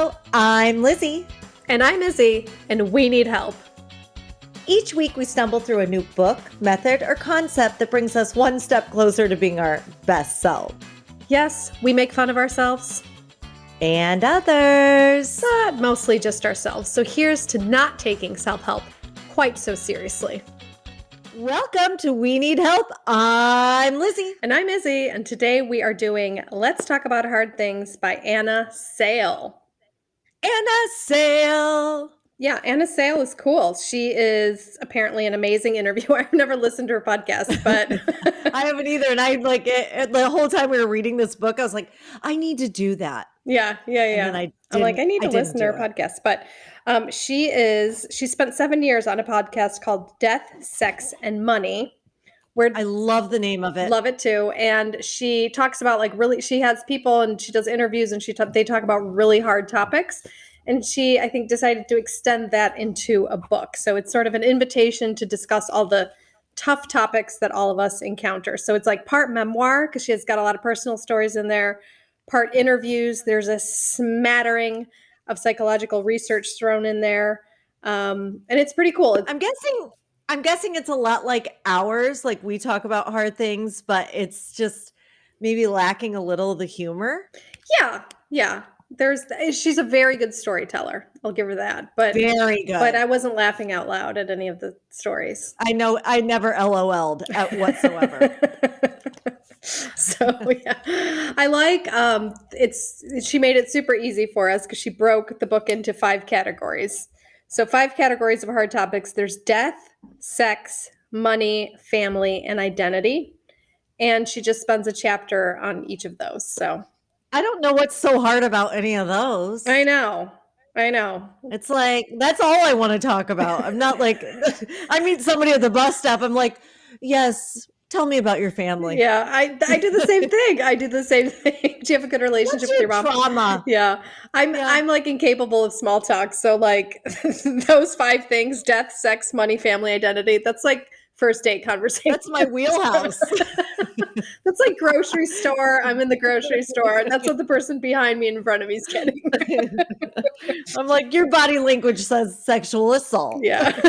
Hello, I'm Lizzie. And I'm Izzy, and we need help. Each week we stumble through a new book, method, or concept that brings us one step closer to being our best self. Yes, we make fun of ourselves. And others. But mostly just ourselves. So here's to not taking self-help quite so seriously. Welcome to We Need Help. I'm Lizzie. And I'm Izzy, and today we are doing Let's Talk About Hard Things by Anna Sale. Anna Sale. Yeah, Anna Sale is cool. She is apparently an amazing interviewer. I've never listened to her podcast, but I haven't either. And I the whole time we were reading this book, I was like, I need to do that. Yeah. And then I need to listen to her podcast. But she spent 7 years on a podcast called Death, Sex, and Money. Where I love the name of it. Love it too. And she talks about she has people and she does interviews and they talk about really hard topics. And she, I think, decided to extend that into a book. So it's sort of an invitation to discuss all the tough topics that all of us encounter. So it's like part memoir, because she has got a lot of personal stories in there, part interviews. There's a smattering of psychological research thrown in there. And it's pretty cool. I'm guessing it's a lot like ours. Like we talk about hard things, but it's just maybe lacking a little of the humor. Yeah. She's a very good storyteller. I'll give her that. But very good. But I wasn't laughing out loud at any of the stories. I know I never LOL'd at whatsoever. So yeah, I like she made it super easy for us because she broke the book into 5 categories. So 5 categories of hard topics. There's death, sex, money, family, and identity. And she just spends a chapter on each of those. So I don't know what's so hard about any of those. I know. It's like, that's all I want to talk about. I'm not like, I meet somebody at the bus stop. I'm like, yes, tell me about your family. Yeah, I do the same thing. Do you have a good relationship with your mom? Trauma. Yeah. I'm like incapable of small talk. So like those 5 things, death, sex, money, family, identity, that's like first date conversation. That's my wheelhouse. That's like grocery store. I'm in the grocery store. And that's what the person behind me in front of me is getting. I'm like, your body language says sexual assault. Yeah.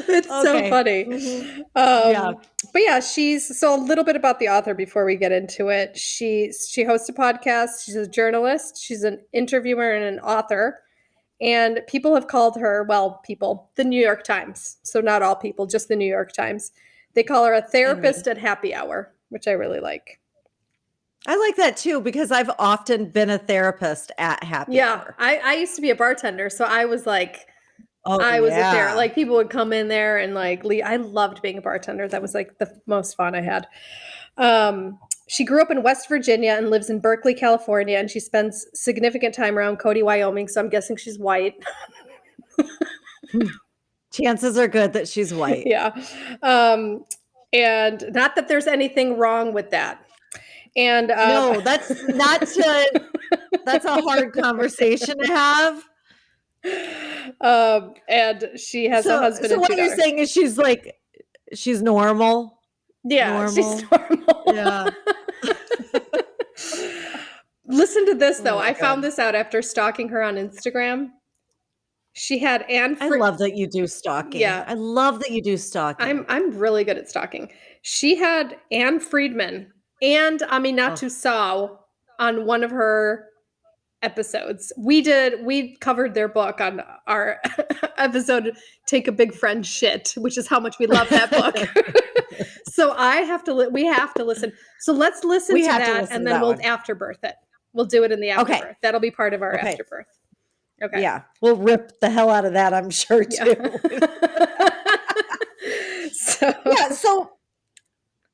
It's so funny. Mm-hmm. But yeah, so a little bit about the author before we get into it. She hosts a podcast. She's a journalist. She's an interviewer and an author. And people have called her, the New York Times. So not all people, just the New York Times. They call her a therapist at happy hour, which I really like. I like that too, because I've often been a therapist at happy hour. I used to be a bartender. So I was like, a therapist. Like people would come in there and like, I loved being a bartender. That was like the most fun I had. She grew up in West Virginia and lives in Berkeley, California, and she spends significant time around Cody, Wyoming, so I'm guessing she's white. Chances are good that she's white. Yeah. And not that there's anything wrong with that. And no, that's a hard conversation to have. And she has a husband and 2 daughters. So what you're saying is she's normal? Yeah, she's normal. Yeah. Listen to this, though. I found this out after stalking her on Instagram. She had Anne. I love that you do stalking. Yeah, I love that you do stalking. I'm really good at stalking. She had Anne Friedman and Aminatu Sow on one of her episodes. We covered their book on our episode Take a Big Friend Shit, which is how much we love that book. So we have to listen. So let's listen to that and then we'll afterbirth it. We'll do it in the afterbirth. Okay. That'll be part of our afterbirth. Okay. Yeah. We'll rip the hell out of that, I'm sure too. Yeah.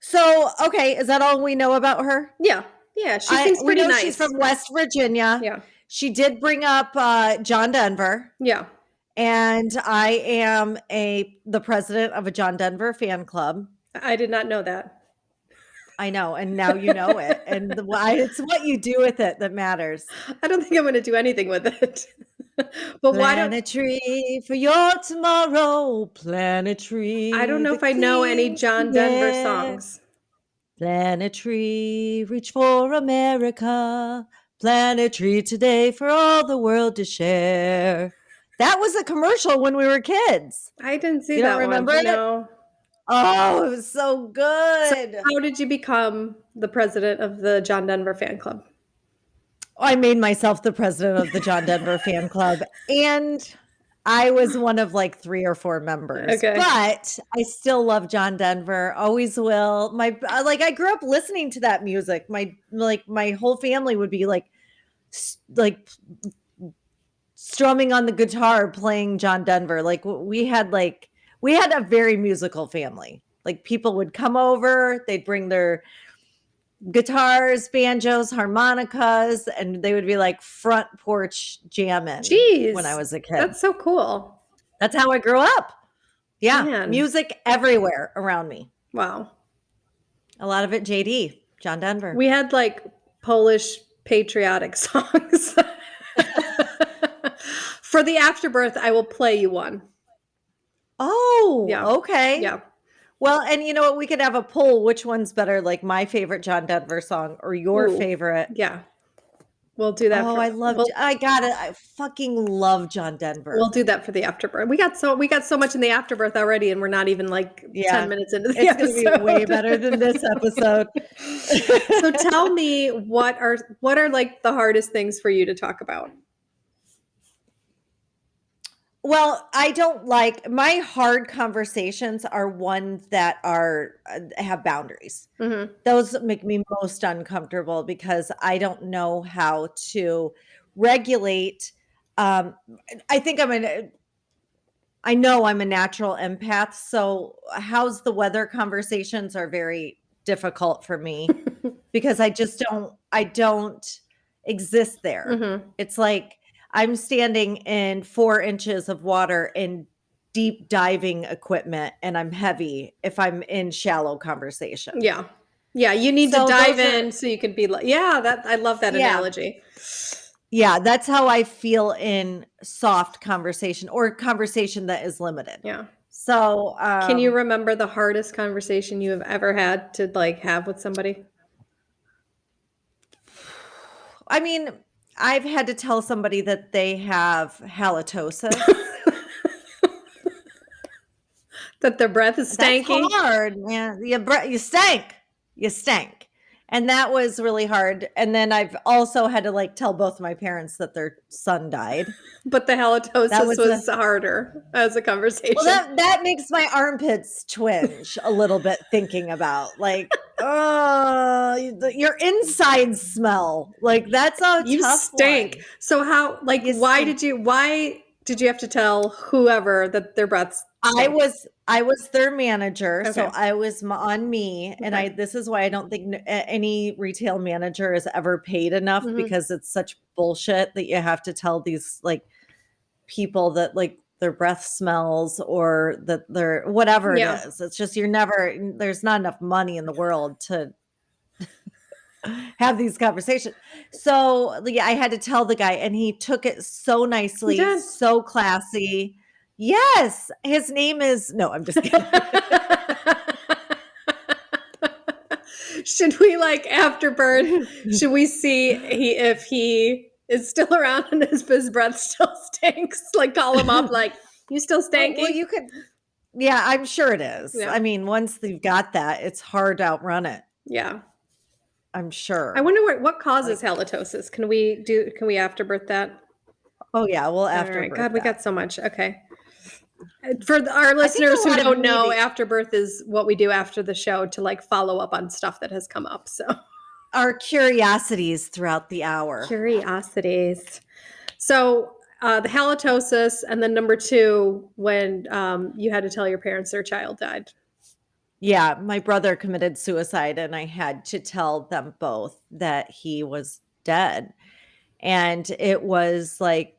So okay, is that all we know about her? Yeah. Yeah, she seems pretty nice. She's from West Virginia. Yeah. She did bring up John Denver. Yeah. And I am the president of a John Denver fan club. I did not know that. I know, and now you know it. And it's what you do with it that matters. I don't think I'm going to do anything with it. But plant a tree for your tomorrow. Plant a tree. I don't know if I know any John Denver songs. Plant a tree, reach for America. Plant a tree today for all the world to share. That was a commercial when we were kids. I didn't see You don't that one. remember it? No. Oh, it was so So good. how did you become the president of the John Denver fan club? I made myself the president of the John Denver fan club, and I was one of like 3 or 4 members, Okay. but I still love John Denver, always will. Like, I grew up listening to that music. My whole family would be like like strumming on the guitar playing John Denver. We had a very musical family. Like, people would come over, they'd bring their guitars, banjos, harmonicas, and they would be like front porch jamming when I Jeez, was a kid. that's so cool. That's how I grew up. Yeah, Man. music everywhere around me. Wow. A lot of it JD, John Denver. We had like Polish patriotic songs. For the afterbirth, I will play you one. Oh, Yeah. okay. Yeah. Well, and you know what? We could have a poll. Which one's better, like my favorite John Denver song or your Ooh, favorite? yeah. We'll do that Oh, I got it. I fucking love John Denver. we'll do that for the afterbirth. We got so much in the afterbirth already, and we're not even like Yeah. 10 minutes into the It's going to be episode. way better than this episode. So tell me, what are like the hardest things for you to talk about? Well, I don't like my hard conversations are ones that are have boundaries. Mhm. Those make me most uncomfortable because I don't know how to regulate. Um, I think I know I'm a natural empath, so how's the weather conversations are very difficult for me because I don't exist there. Mhm. It's like I'm standing in 4 inches of water in deep diving equipment and I'm heavy if I'm in shallow conversation. Yeah. Yeah, you need to So dive those are in so you can be like, yeah, that I love that yeah. analogy. Yeah, that's how I feel in soft conversation or conversation that is limited. Yeah. So, Can you remember the hardest conversation you have ever had to like have with somebody? I mean, I've had to tell somebody that they have halitosis. That their breath is That's stanky? hard, man. You stank. You stank. And that was really hard. And then I've also had to like tell both my parents that their son died. But the That halitosis was a was harder as a conversation. well, that makes my armpits twinge a little bit thinking about like, oh, your insides smell. Like that's a You tough stink. one. So how like You why stink. did you have to tell whoever that their breath stank? I was their manager, so Okay. I was on me, and Okay. this is why I don't think any retail manager is ever paid enough Mhm. because it's such bullshit that you have to tell these like people that like their breath smells or that they're whatever it Yeah. is. It's just there's not enough money in the world to have these conversations. So yeah, I had to tell the guy, and he took it so You nicely, did. so classy. Yes, his name is no, I'm just kidding. Should we like after birth? Should we see if he is still around and his breath still stinks? Like call him up, like you still Oh, well, stanky? you could. Yeah, I'm sure it is. Yeah. I mean, once you've got that, it's hard to outrun it. Yeah. I'm I sure. wonder what causes Like, halitosis. Can we afterbirth that? oh yeah, we'll All right. afterbirth God, we that. got so much. Okay. For our I think listeners a who lot of don't know, maybe afterbirth is what we do after the show to like follow up on stuff that has come up. So our curiosities throughout the hour. curiosities. So the halitosis, and then number two, when you had to tell your parents their child died. Yeah, my brother committed suicide, and I had to tell them both that he was dead. And it was like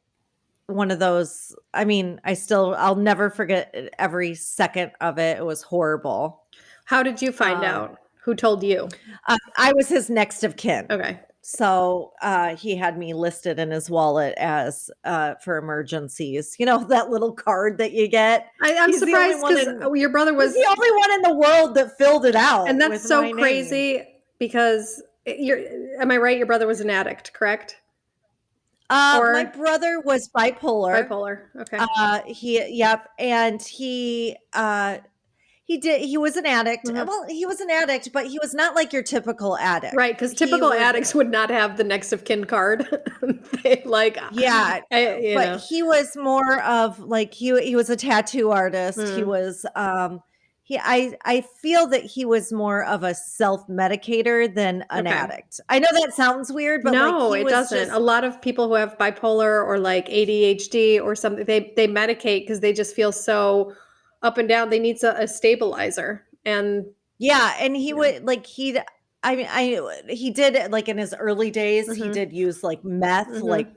one of those, I mean, I'll never forget every second of it. It was horrible. How did you find Um, out? Who told you? I was his next of kin. Okay. So, he had me listed in his wallet as, for emergencies. You know, that little card that you get? I'm He's the only surprised one because in your brother he's the was, only one in the world that filled it and out that's with so my name. crazy because you're, am I right? Your brother was an addict, correct? My Or brother was bipolar. bipolar? Okay. Yep, and he was an addict. Mhm. Well, he was an addict, but he was not like your typical Right, addict. because He typical would addicts would not have the next of kin card. They like, Yeah, you but know. he was more of like he was a tattoo artist. He Mm, was I feel that he was more of a self-medicator than an okay. addict. I know that sounds weird, but like No, he it was doesn't. A just lot of people who have bipolar or like ADHD or something, they medicate because they just feel so up and down. They need a stabilizer. And yeah, and he you know, would like I he did like in his early days, he mhm, did use like meth, like mhm,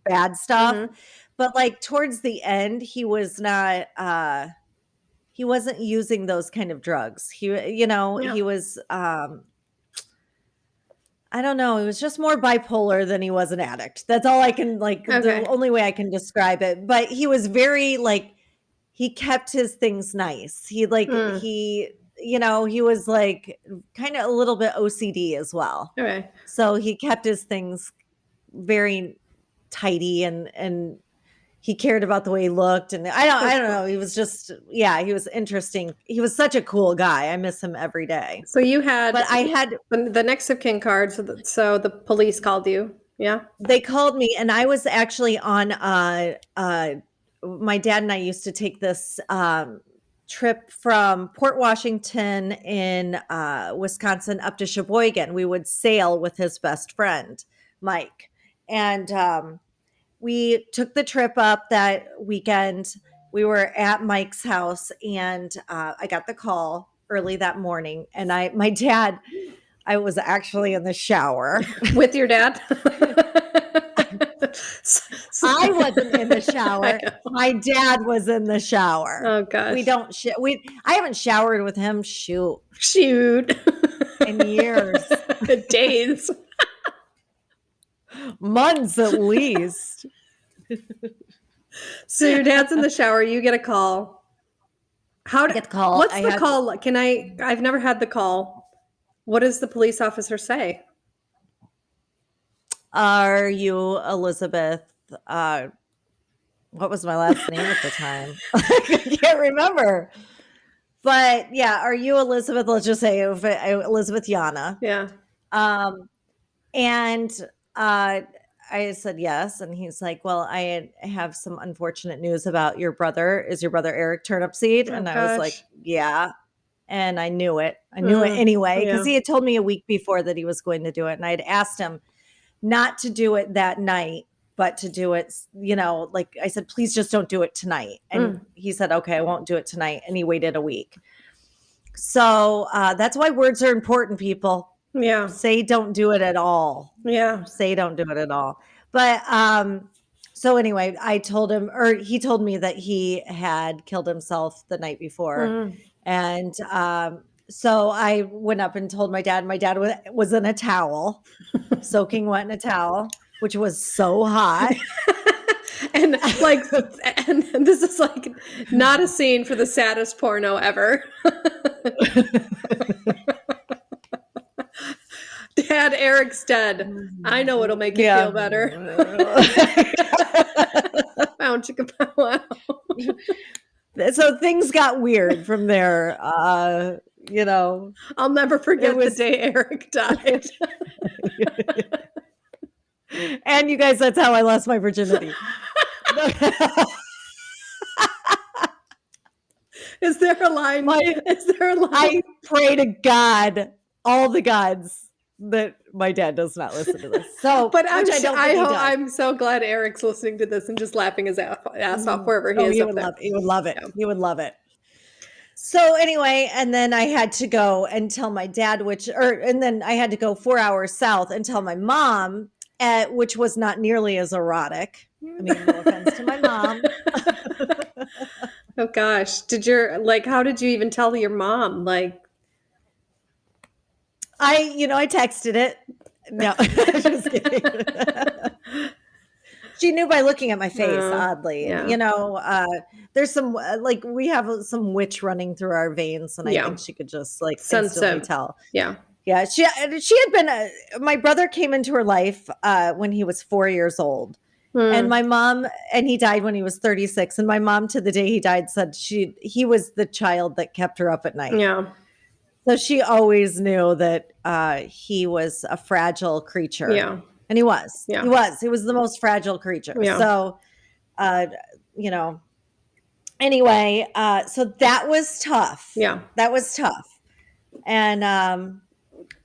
bad stuff. mhm. But like towards the end, he wasn't using those kind of drugs. Yeah. He was I don't know, he was just more bipolar than he was an addict. That's all I can like the Okay. only way I can describe it. But he was very like he kept his things nice. Mm, He was like kind of a little bit OCD as well. okay. So he kept his things very tidy and he cared about the way he looked, and I That's don't cool. know, he was just yeah, he was interesting. He was such a cool guy. I miss him every day. So you had But I had the next of kin card. So the police called you. Yeah. they called me and I was actually on my dad and I used to take this trip from Port Washington in Wisconsin up to Sheboygan. We would sail with his best friend, Mike. And we took the trip up that weekend. We were at Mike's house and I got the call early that morning and I was actually in the shower. With your dad? I wasn't in the I shower. know. My dad was in the shower. Oh We gosh. don't sh- we I haven't showered with him shoot Shoot. in years, Days. months at least. So your dad's in the shower, you get a call. I get the call. What's the call like? I've never had the call. What does the police officer say? Are you Elizabeth? Uh, what was my last name at the time? I can't remember. But yeah, are you Elizabeth? Let's just say Elizabeth Yana. Yeah. Um, And, uh, I said, "Yes," and he's like, "Well, have some unfortunate news about your brother. Is your brother Eric Turnipseed?" Oh And I was like, gosh. "Yeah." And I knew it. I knew it Mm, anyway because yeah. he had told me a week before that he was going to do it, and I'd asked him not to do it that night, but to do it, like I said, "Please just don't do it tonight." And Mm, he said, "Okay, I won't do it tonight," and he waited a week. So, that's why words are important, people. yeah. Say don't do it at all. Yeah. Say don't do it at all. But so anyway, I told him or he told me that he had killed himself the night before. Mm. And so I went up and told my dad. My dad was in a towel, soaking wet in a towel, which was so hot. And like, and this is like not a scene for the saddest porno ever. Dad, Eric's dead. I know what'll make you Yeah. feel better. Bow chicka bow wow. So things got weird from there. You know, I'll never it forget the was day Eric died. and you guys, that's how I lost my virginity. Is there a line? My Is there a line? I pray to God, all the gods, that my dad does not listen to this. So, But which I don't think he does. I'm so glad Eric's listening to this and just laughing his ass off wherever he Oh, is he up would there. love he would love it. Yeah. He would love it. So anyway, and then I had to go and tell my dad, and then I had to go 4 hours south and tell my mom, which was not nearly as erotic. I mean, no offense to my mom. Oh gosh. How did you even tell your mom? Like, I texted it. No, just kidding. She knew by looking at my face, oddly. Yeah. You know, there's some like we have some witch running through our veins, and I Yeah. think she could just like Sense instantly it. tell. Yeah. Yeah, she had been. My brother came into her life when he was 4 years old, and my mom, and he died when he was 36. And my mom, to the day he died, said he was the child that kept her up at night. Yeah. So she always knew that he was a fragile creature. Yeah. And he was. Yeah. He was the most fragile creature. Yeah. So, you know, anyway, so that was tough. Yeah. That was tough. And,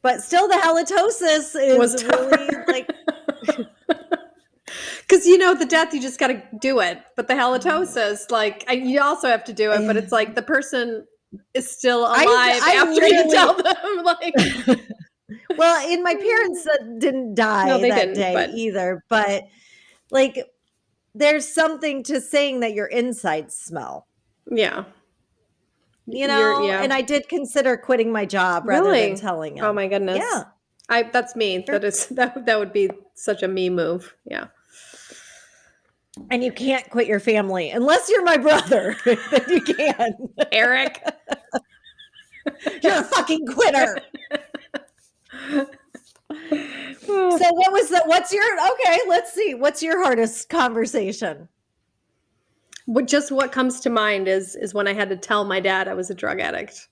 but still the halitosis is really like, because the death, you just got to do it. But the halitosis, like you also have to do it. But it's like the person is still alive after you tell them. Like, well, and my parents didn't die that day either. But like, there's something to saying that your insides smell. Yeah. And I did consider quitting my job rather than telling him. Oh my goodness. Yeah. That's me. Sure. That would be such a me move. Yeah. And you can't quit your family unless you're my brother. Then you can. Eric. You're a fucking quitter. So let's see. What's your hardest conversation? What comes to mind is when I had to tell my dad I was a drug addict.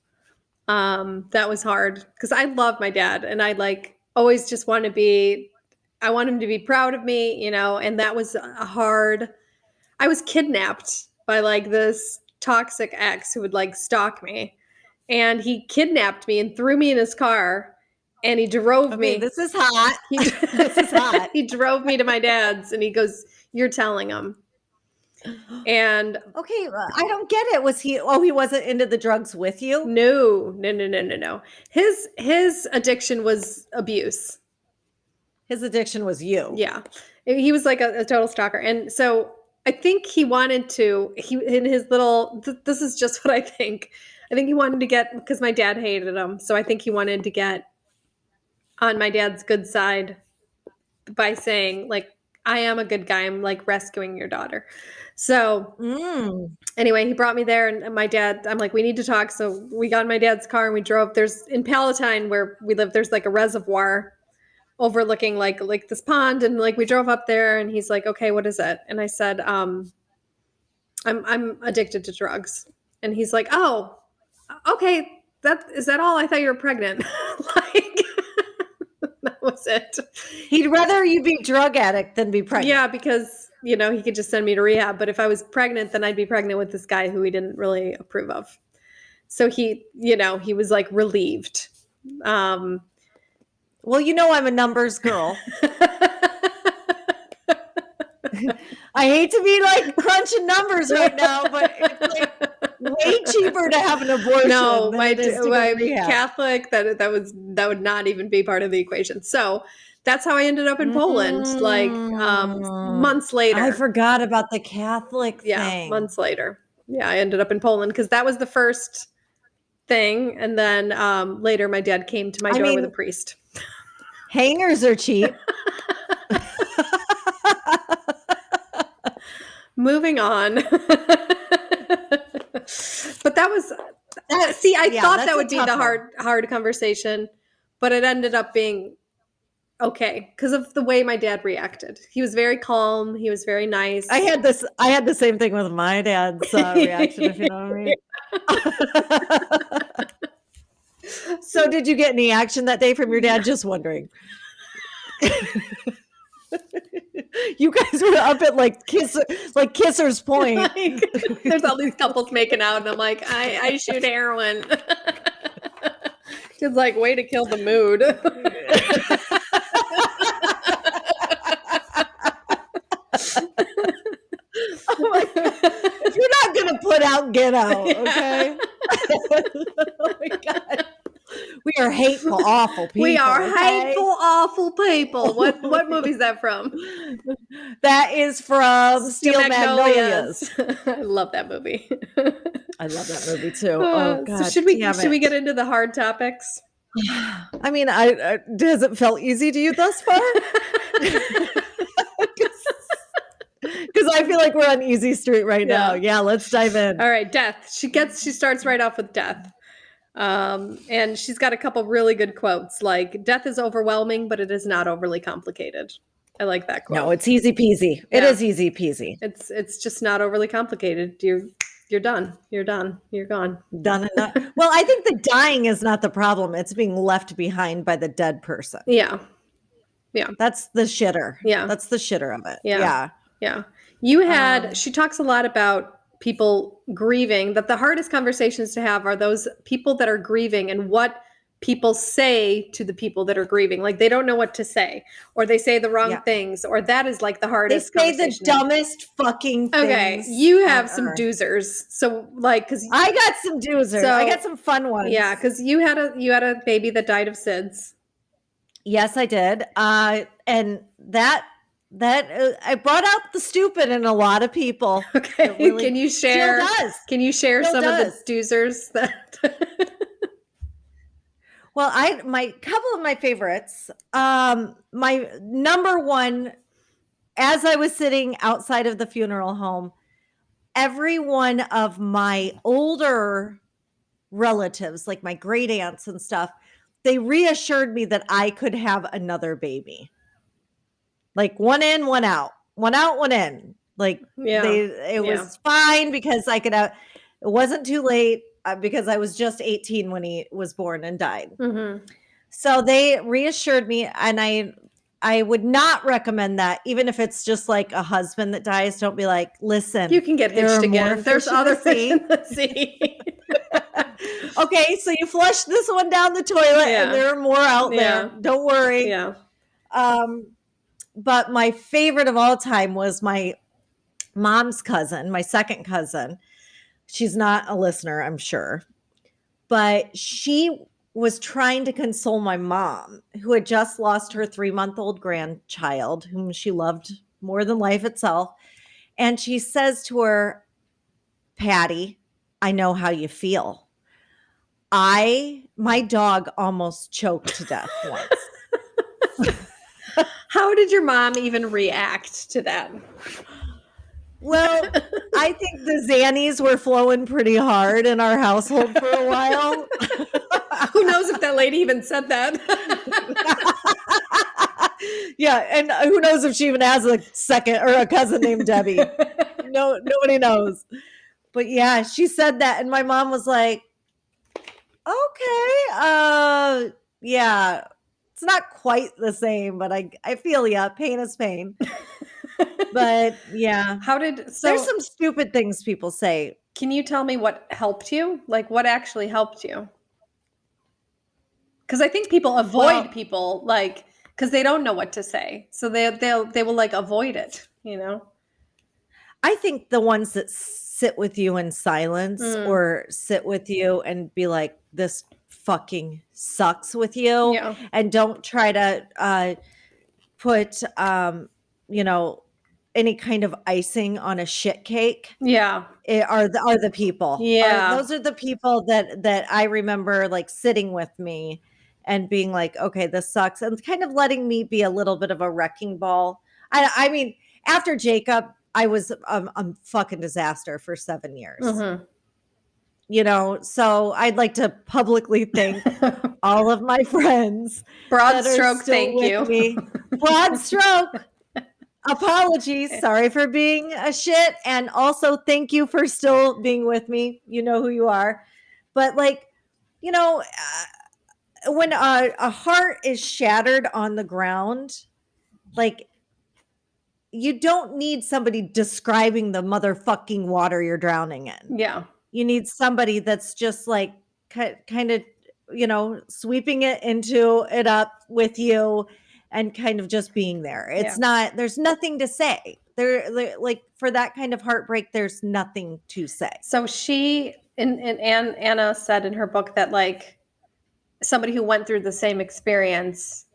That was hard because I love my dad and I always just want him to be proud of me, and that was I was kidnapped by this toxic ex who would stalk me, and he kidnapped me and threw me in his car and he drove me. This is hot. This is hot. He drove me to my dad's and he goes, "You're telling him." And okay, I don't get it. Was he wasn't into the drugs with you? No. His addiction was abuse. His addiction was you. Yeah. He was like a total stalker. And so I think he wanted to, this is just what I think. I think he wanted to get, because my dad hated him. So I think he wanted to get on my dad's good side by saying I am a good guy. I'm rescuing your daughter. So anyway, he brought me there and my dad, I'm like, we need to talk. So we got in my dad's car and we drove. In Palatine where we live, there's a reservoir overlooking this pond. And we drove up there and he's like, okay, what is it? And I said, I'm addicted to drugs. And he's like, oh, okay. Is that all? I thought you were pregnant. That was it. He'd rather you be drug addict than be pregnant. Yeah, because, he could just send me to rehab. But if I was pregnant, then I'd be pregnant with this guy who he didn't really approve of. So he was relieved. Well, I'm a numbers girl. I hate to be crunching numbers right now, but it's way cheaper to have an abortion. No, my Catholic, that would not even be part of the equation. So that's how I ended up in Poland, months later. I forgot about the Catholic thing. Yeah, months later. Yeah, I ended up in Poland because that was the first thing. And then later my dad came to my door with a priest. Hangers are cheap. Moving on. But that was, I thought that would be the hard conversation, but it ended up being okay because of the way my dad reacted. He was very calm. He was very nice. I had the same thing with my dad's reaction, if you know what I mean. So did you get any action that day from your dad? Just wondering. You guys were up at Kisser's Point. There's all these couples making out, and I'm like, I shoot heroin. It's way to kill the mood. Oh my God. If you're not gonna put out, get out, okay? Oh my God. We are hateful, awful people. We are hateful, awful people. What movie is that from? That is from Steel Magnolias. I love that movie. I love that movie too. Oh God. So should we get into the hard topics? I mean, has it felt easy to you thus far? Because I feel like we're on easy street right now. Yeah, let's dive in. All right, death. She starts right off with death. And she's got a couple really good quotes, like death is overwhelming, but it is not overly complicated. I like that quote. No, it's easy peasy. It Yeah. is easy peasy. It's just not overly complicated. You're done. You're done. You're gone. Done and done. Well, I think the dying is not the problem. It's being left behind by the dead person. Yeah. Yeah. That's the shitter. Yeah. That's the shitter of it. Yeah. Yeah. Yeah. You had, she talks a lot about people grieving, that the hardest conversations to have are those people that are grieving and what people say to the people that are grieving. Like they don't know what to say, or they say the wrong Yeah. things, or that is like the They hardest say the conversation. dumbest fucking Okay, things. you have on some earth. doozers. So like, cause I got some doozers. So- I got some fun ones. yeah, cause you had a baby that died of SIDS. Yes, I did. And that I brought out the stupid in a lot Okay, It really can you share? still does. Can you share Still some does. of the doozers that? Well, my couple of my favorites. My number one, as I was sitting outside of the funeral home, every one of my older relatives, like my great aunts and stuff, they reassured me that I could have another baby. Like one in, one out, one in. Like Yeah. it was fine because I could have. It wasn't too late because I was just 18 when he was born and died. Mm-hmm. So they reassured me, and I would not recommend that, even if it's just like a husband that dies. Don't be like, listen, You can get there hitched are more again. There's fish in other the fish sea. in the sea. Okay, so you flush this one down the toilet, Yeah. and there are more out there. Yeah. Don't worry. Yeah. But my favorite of all time was my mom's cousin, my second cousin. She's not a listener, I'm sure, but she was trying to console my mom, who had just lost her 3-month-old grandchild, whom she loved more than life itself. And she says to her, Patty, I know how you feel. My dog almost choked to death once. How did your mom even react to that? Well, I think the Xannies were flowing pretty hard in our household for a while. Who knows if that lady even said that? Yeah, and who knows if she even has a second or a cousin named Debbie. No, nobody knows. But yeah, she said that, and my mom was like, okay, yeah, it's not quite the same, but I feel ya. Pain is pain. But yeah, there's some stupid things people say. Can you tell me what helped you? Like what actually helped you? Because I think people avoid people like because they don't know what to say, so they will like avoid it. You know. I think the ones that sit with you in silence or sit with you and be like, this fucking sucks with you, and don't try to put any kind of icing on a shit cake. Yeah. Are the people. Yeah. Those are the people that I remember like sitting with me and being like, okay, this sucks, and kind of letting me be a little bit of a wrecking ball. I mean, after Jacob, I was a fucking disaster for 7 years. Mm-hmm. You know, so I'd like to publicly thank all of my friends. Broad stroke, thank you. Me. Broad stroke. Apologies. Sorry for being a shit. And also thank you for still being with me. You know who you are. But like, you know, when a heart is shattered on the ground, like, you don't need somebody describing the motherfucking water you're drowning in. Yeah. You need somebody that's just like kind of, sweeping it into it up with you and kind of just being there. It's not, there's nothing to say. There, like for that kind of heartbreak, there's nothing to say. So she, and Anna said in her book that like somebody who went through the same experience,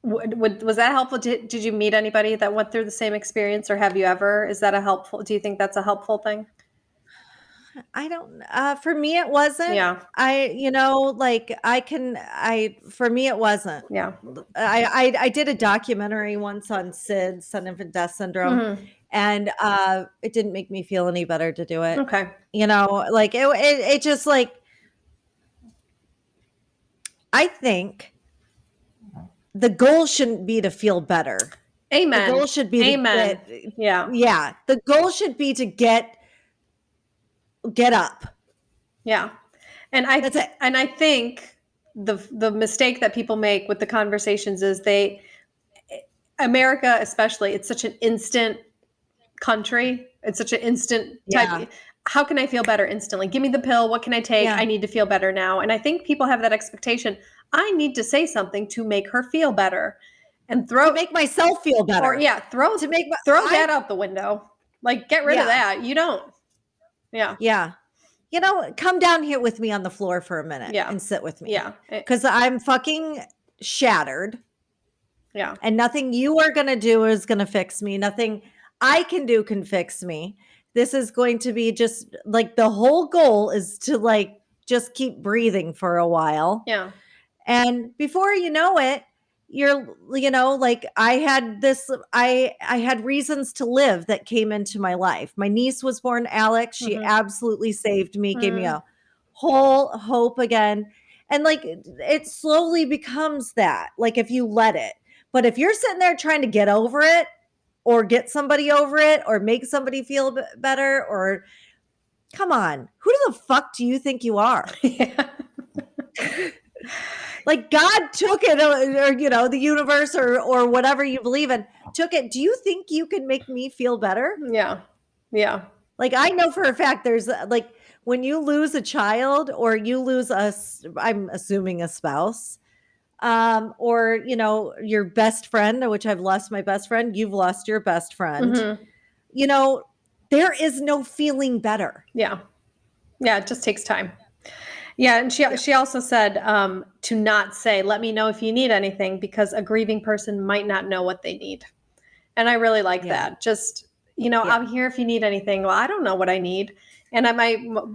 was that helpful? Did you meet anybody that went through the same experience, or have you ever? Is that do you think that's a helpful thing? I don't, for me, it wasn't. Yeah. For me, it wasn't. Yeah. I did a documentary once on SID, sudden infant death syndrome, Mhm. and it didn't make me feel any better to do it. Okay. Like it just like, I think the goal shouldn't be to feel better. The Amen. goal should be to Amen. Yeah. yeah, the goal should be to get up. Yeah. That's it. And I think the mistake that people make with the conversations is America especially, it's such an instant country. It's such an instant Yeah. type. How can I feel better instantly? Give me the pill. What can I take? Yeah. I need to feel better now. And I think people have that expectation. I need to say something to make her feel better, and To make myself feel better. or yeah, throw that out the window. Like, get rid of that. You don't. Yeah. Yeah. Come down here with me on the floor for a minute Yeah. and sit with me. Yeah. Because I'm fucking shattered. Yeah. And nothing you are going to do is going to fix me. Nothing I can do can fix me. This is going to be just like, the whole goal is to like just keep breathing for a while. Yeah. And before you know it, like I had reasons to live that came into my life. My niece was born, Alex. She absolutely saved me, gave me a whole hope again. And like, it slowly becomes that, like, if you let it. But if you're sitting there trying to get over it, or get somebody over it, or make somebody feel better, or come on, who the fuck do you think you are? Yeah. Like, God took it, or the universe, or whatever you believe in, took it. Do you think you can make me feel better? Yeah. Yeah. Like, I know for a fact there's like, when you lose a child, or you lose I'm assuming a spouse, or your best friend, which I've lost my best friend, you've lost your best friend. There is no feeling better. Yeah. Yeah. It just takes time. Yeah, and she also said to not say, "Let me know if you need anything," because a grieving person might not know what they need. And I really like that. Just, I'm here if you need anything. Well, I don't know what I need. And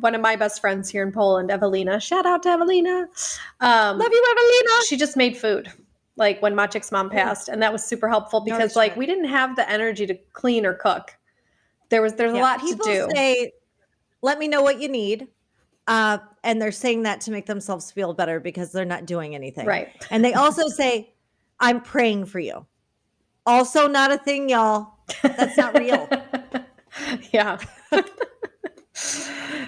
one of my best friends here in Poland, Evelina, shout out to Evelina. Love you, Evelina. She just made food, like when Maciek's mom passed, and that was super helpful because like we didn't have the energy to clean or cook. There's a lot to do. People say, "Let me know what you need." And they're saying that to make themselves feel better because they're not doing anything. Right. And they also say, "I'm praying for you." Also not a thing, y'all. That's not real. Yeah.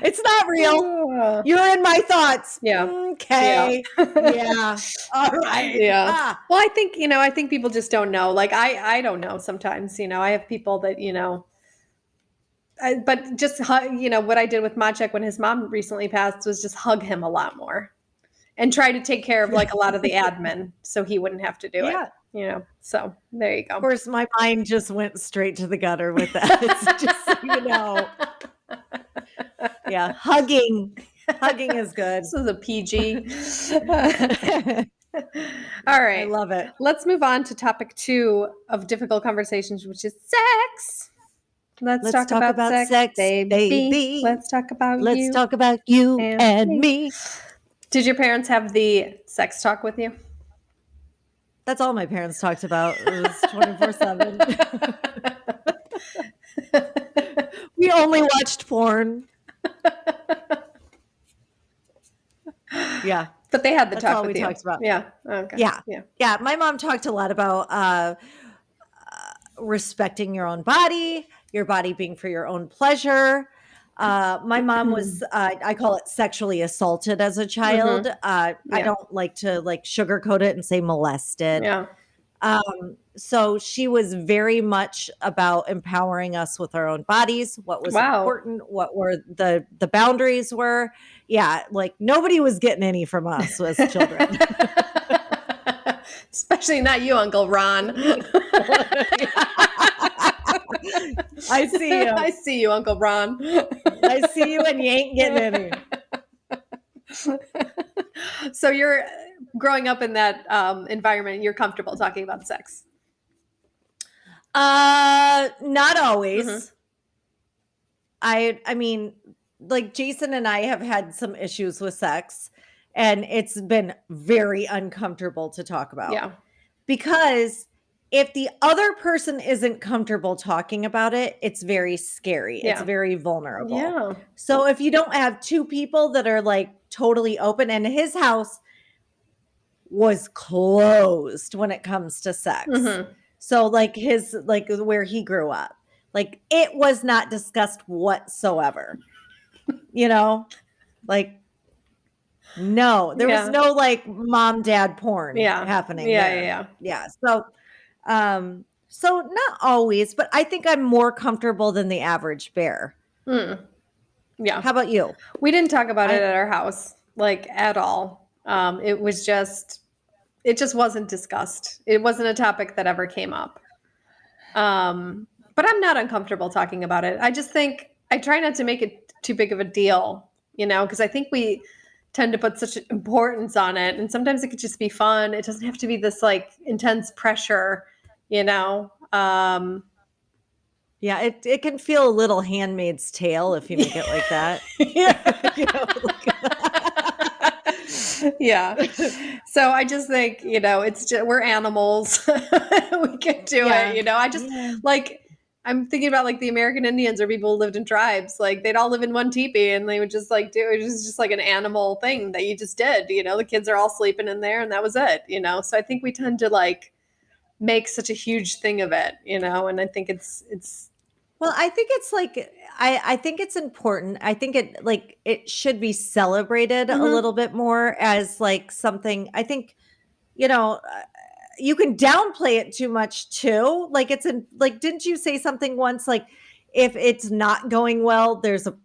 It's not real. You're in my thoughts. Yeah. Okay. Yeah. All right. Yeah. Well, I think people just don't know. Like I don't know sometimes, I have people that, but just, what I did with Maciek when his mom recently passed was just hug him a lot more and try to take care of like a lot of the admin so he wouldn't have to do it. So there you go. Of course, my mind just went straight to the gutter with that. It's just so you know. Yeah, hugging is good. This is a PG. All right. I love it. Let's move on to topic 2 of difficult conversations, which is sex. Let's talk about sex, baby. Let's talk about you and me. Did your parents have the sex talk with you? That's all my parents talked about. It was 24/7. We only watched porn. Yeah. But they had the That's talk all with we you. talked about. Yeah. Okay. Yeah. My mom talked a lot about respecting your own body, your body being for your own pleasure. My mom was, I call it sexually assaulted as a child. I don't like to sugarcoat it and say molested. Yeah. So she was very much about empowering us with our own bodies, what was important, what were the boundaries were. Yeah, like nobody was getting any from us as children. Especially not you, Uncle Ron. I see you. I see you, Uncle Ron. I see you and you ain't getting any. So you're growing up in that environment, you're comfortable talking about sex? Not always. I mean, like Jason and I have had some issues with sex, and it's been very uncomfortable to talk about. Yeah. Because if the other person isn't comfortable talking about it, it's very scary. It's Yeah. very vulnerable. Yeah. So if you don't have two people that are like totally open, and his house was closed when it comes to sex. Mm-hmm. So like his like where he grew up, like it was not discussed whatsoever. You know, like no, there was Yeah. no like mom dad porn Yeah. happening Yeah. Yeah. there. Yeah. Yeah. So not always, but I think I'm more comfortable than the average bear. Mm. Yeah. How about you? We didn't talk about it I at our house, like at all. It just wasn't discussed. It wasn't a topic that ever came up. But I'm not uncomfortable talking about it. I just think I try not to make it too big of a deal, because I think we tend to put such importance on it. And sometimes it could just be fun. It doesn't have to be this like intense pressure, you know? Yeah, it can feel a little Handmaid's Tale if you make it like that. You know, Yeah. So I just think, it's just, we're animals. We can do yeah, it, I just yeah. like, I'm thinking about like the American Indians or people who lived in tribes. Like they'd all live in one teepee and they would just like do it. Was just like an animal thing that you just did, the kids are all sleeping in there and that was it. So I think we tend to like make such a huge thing of it, and I think it's Well, I think it's like I think it's important. I think it should be celebrated a Mhm. little bit more as like something. I think you know you can downplay it too much too. Like it's in like didn't you say something once like if it's not going well, there's a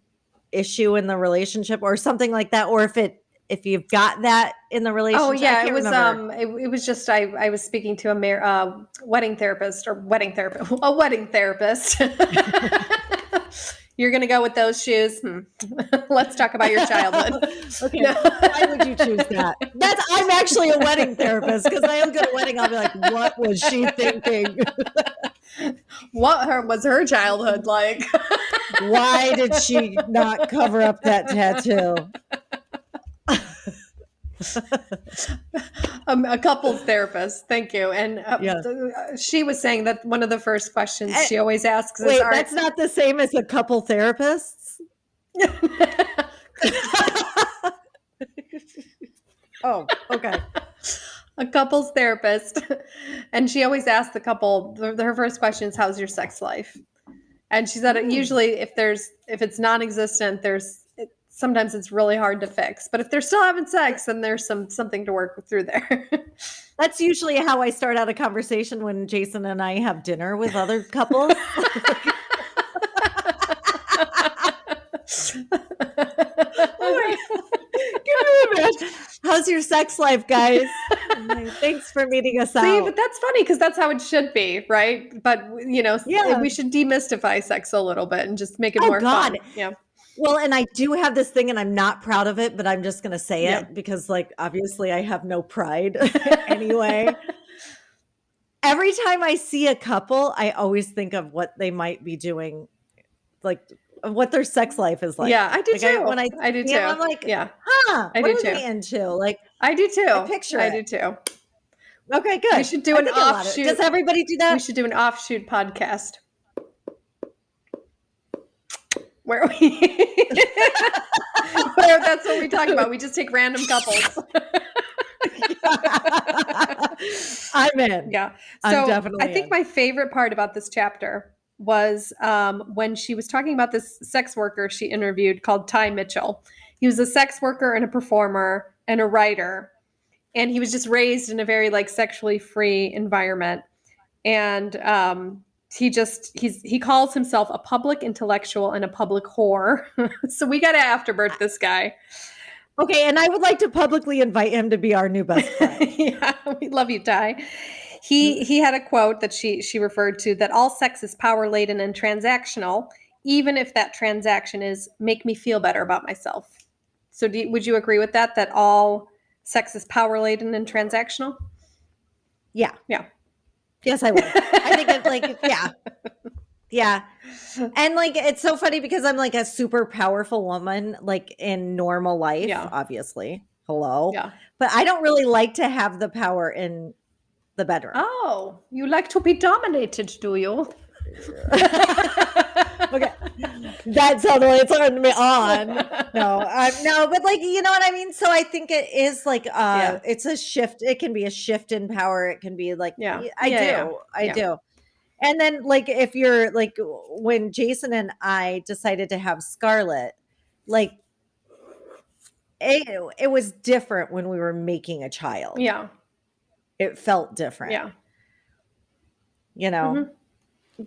issue in the relationship or something like that, or if you've got that in the Oh relationship. I yeah, can't remember. it was just I was speaking to a wedding therapist a wedding therapist. You're gonna go with those shoes? Let's talk about your childhood. Okay, why would you choose that? I'm actually a wedding therapist because I look at a wedding, I'll be like, what was she thinking? Was her childhood like? Why did she not cover up that tattoo? A couples therapist, thank you. And Yeah. she was saying that one of the first questions Eh, she always asks is, Wait, that's not the same as a couple therapists? Oh, okay. a couples therapist, and she always asks the couple. Her first question is, "How's your sex life?" And she said, usually, if it's non-existent, sometimes it's really hard to fix. But if they're still having sex, then there's something to work through there. That's usually how I start out a conversation when Jason and I have dinner with other couples. Oh my God. Can you imagine? How's your sex life, guys? Thanks for meeting us See, out. but that's funny because that's how it should be, right? But Yeah. we should demystify sex a little bit and just make it Oh more God. fun. Yeah. Well, and I do have this thing, and I'm not proud of it, but I'm just gonna say Yeah. it because, like, obviously, I have no pride anyway. Every time I see a couple, I always think of what they might be doing, like what their sex life is like. Yeah, I do Like too. when I I do see them, too. I'm like, Yeah, huh, I what do are too. they into? Like I do I too. picture I it. do too. Okay, We good. should do I an think a lot of offshoot. does everybody do We that? should do an offshoot podcast. Where we where that's what we talk about. We just take random couples. I'm in. Yeah. I'm So I definitely think in. my favorite part about this chapter was when she was talking about this sex worker she interviewed called Ty Mitchell. He was a sex worker and a performer and a writer, and he was just raised in a very like sexually free environment. And he calls himself a public intellectual and a public whore. So we got to afterbirth this guy. Okay, and I would like to publicly invite him to be our new best friend. Yeah, we love you, Ty. He had a quote that she referred to that all sex is power laden and transactional, even if that transaction is make me feel better about myself. So would you agree with that? That all sex is power laden and transactional? Yeah. Yeah. Yes, I would. I think it's like, yeah. Yeah. And like it's so funny because I'm like a super powerful woman, like in normal life, Yeah. obviously. Hello. Yeah. But I don't really like to have the power in the bedroom. Oh, you like to be dominated, do you? Okay. That's totally turned me on. No, but like you know what I mean? So I think it is like Yeah. it's a shift. It can be a shift in power. It can be like Yeah. I Yeah. Yeah. do. I Yeah. do. And then like if you're like when Jason and I decided to have Scarlett, like it was different when we were making a child. Yeah. It felt different, Yeah. you know. Mhm.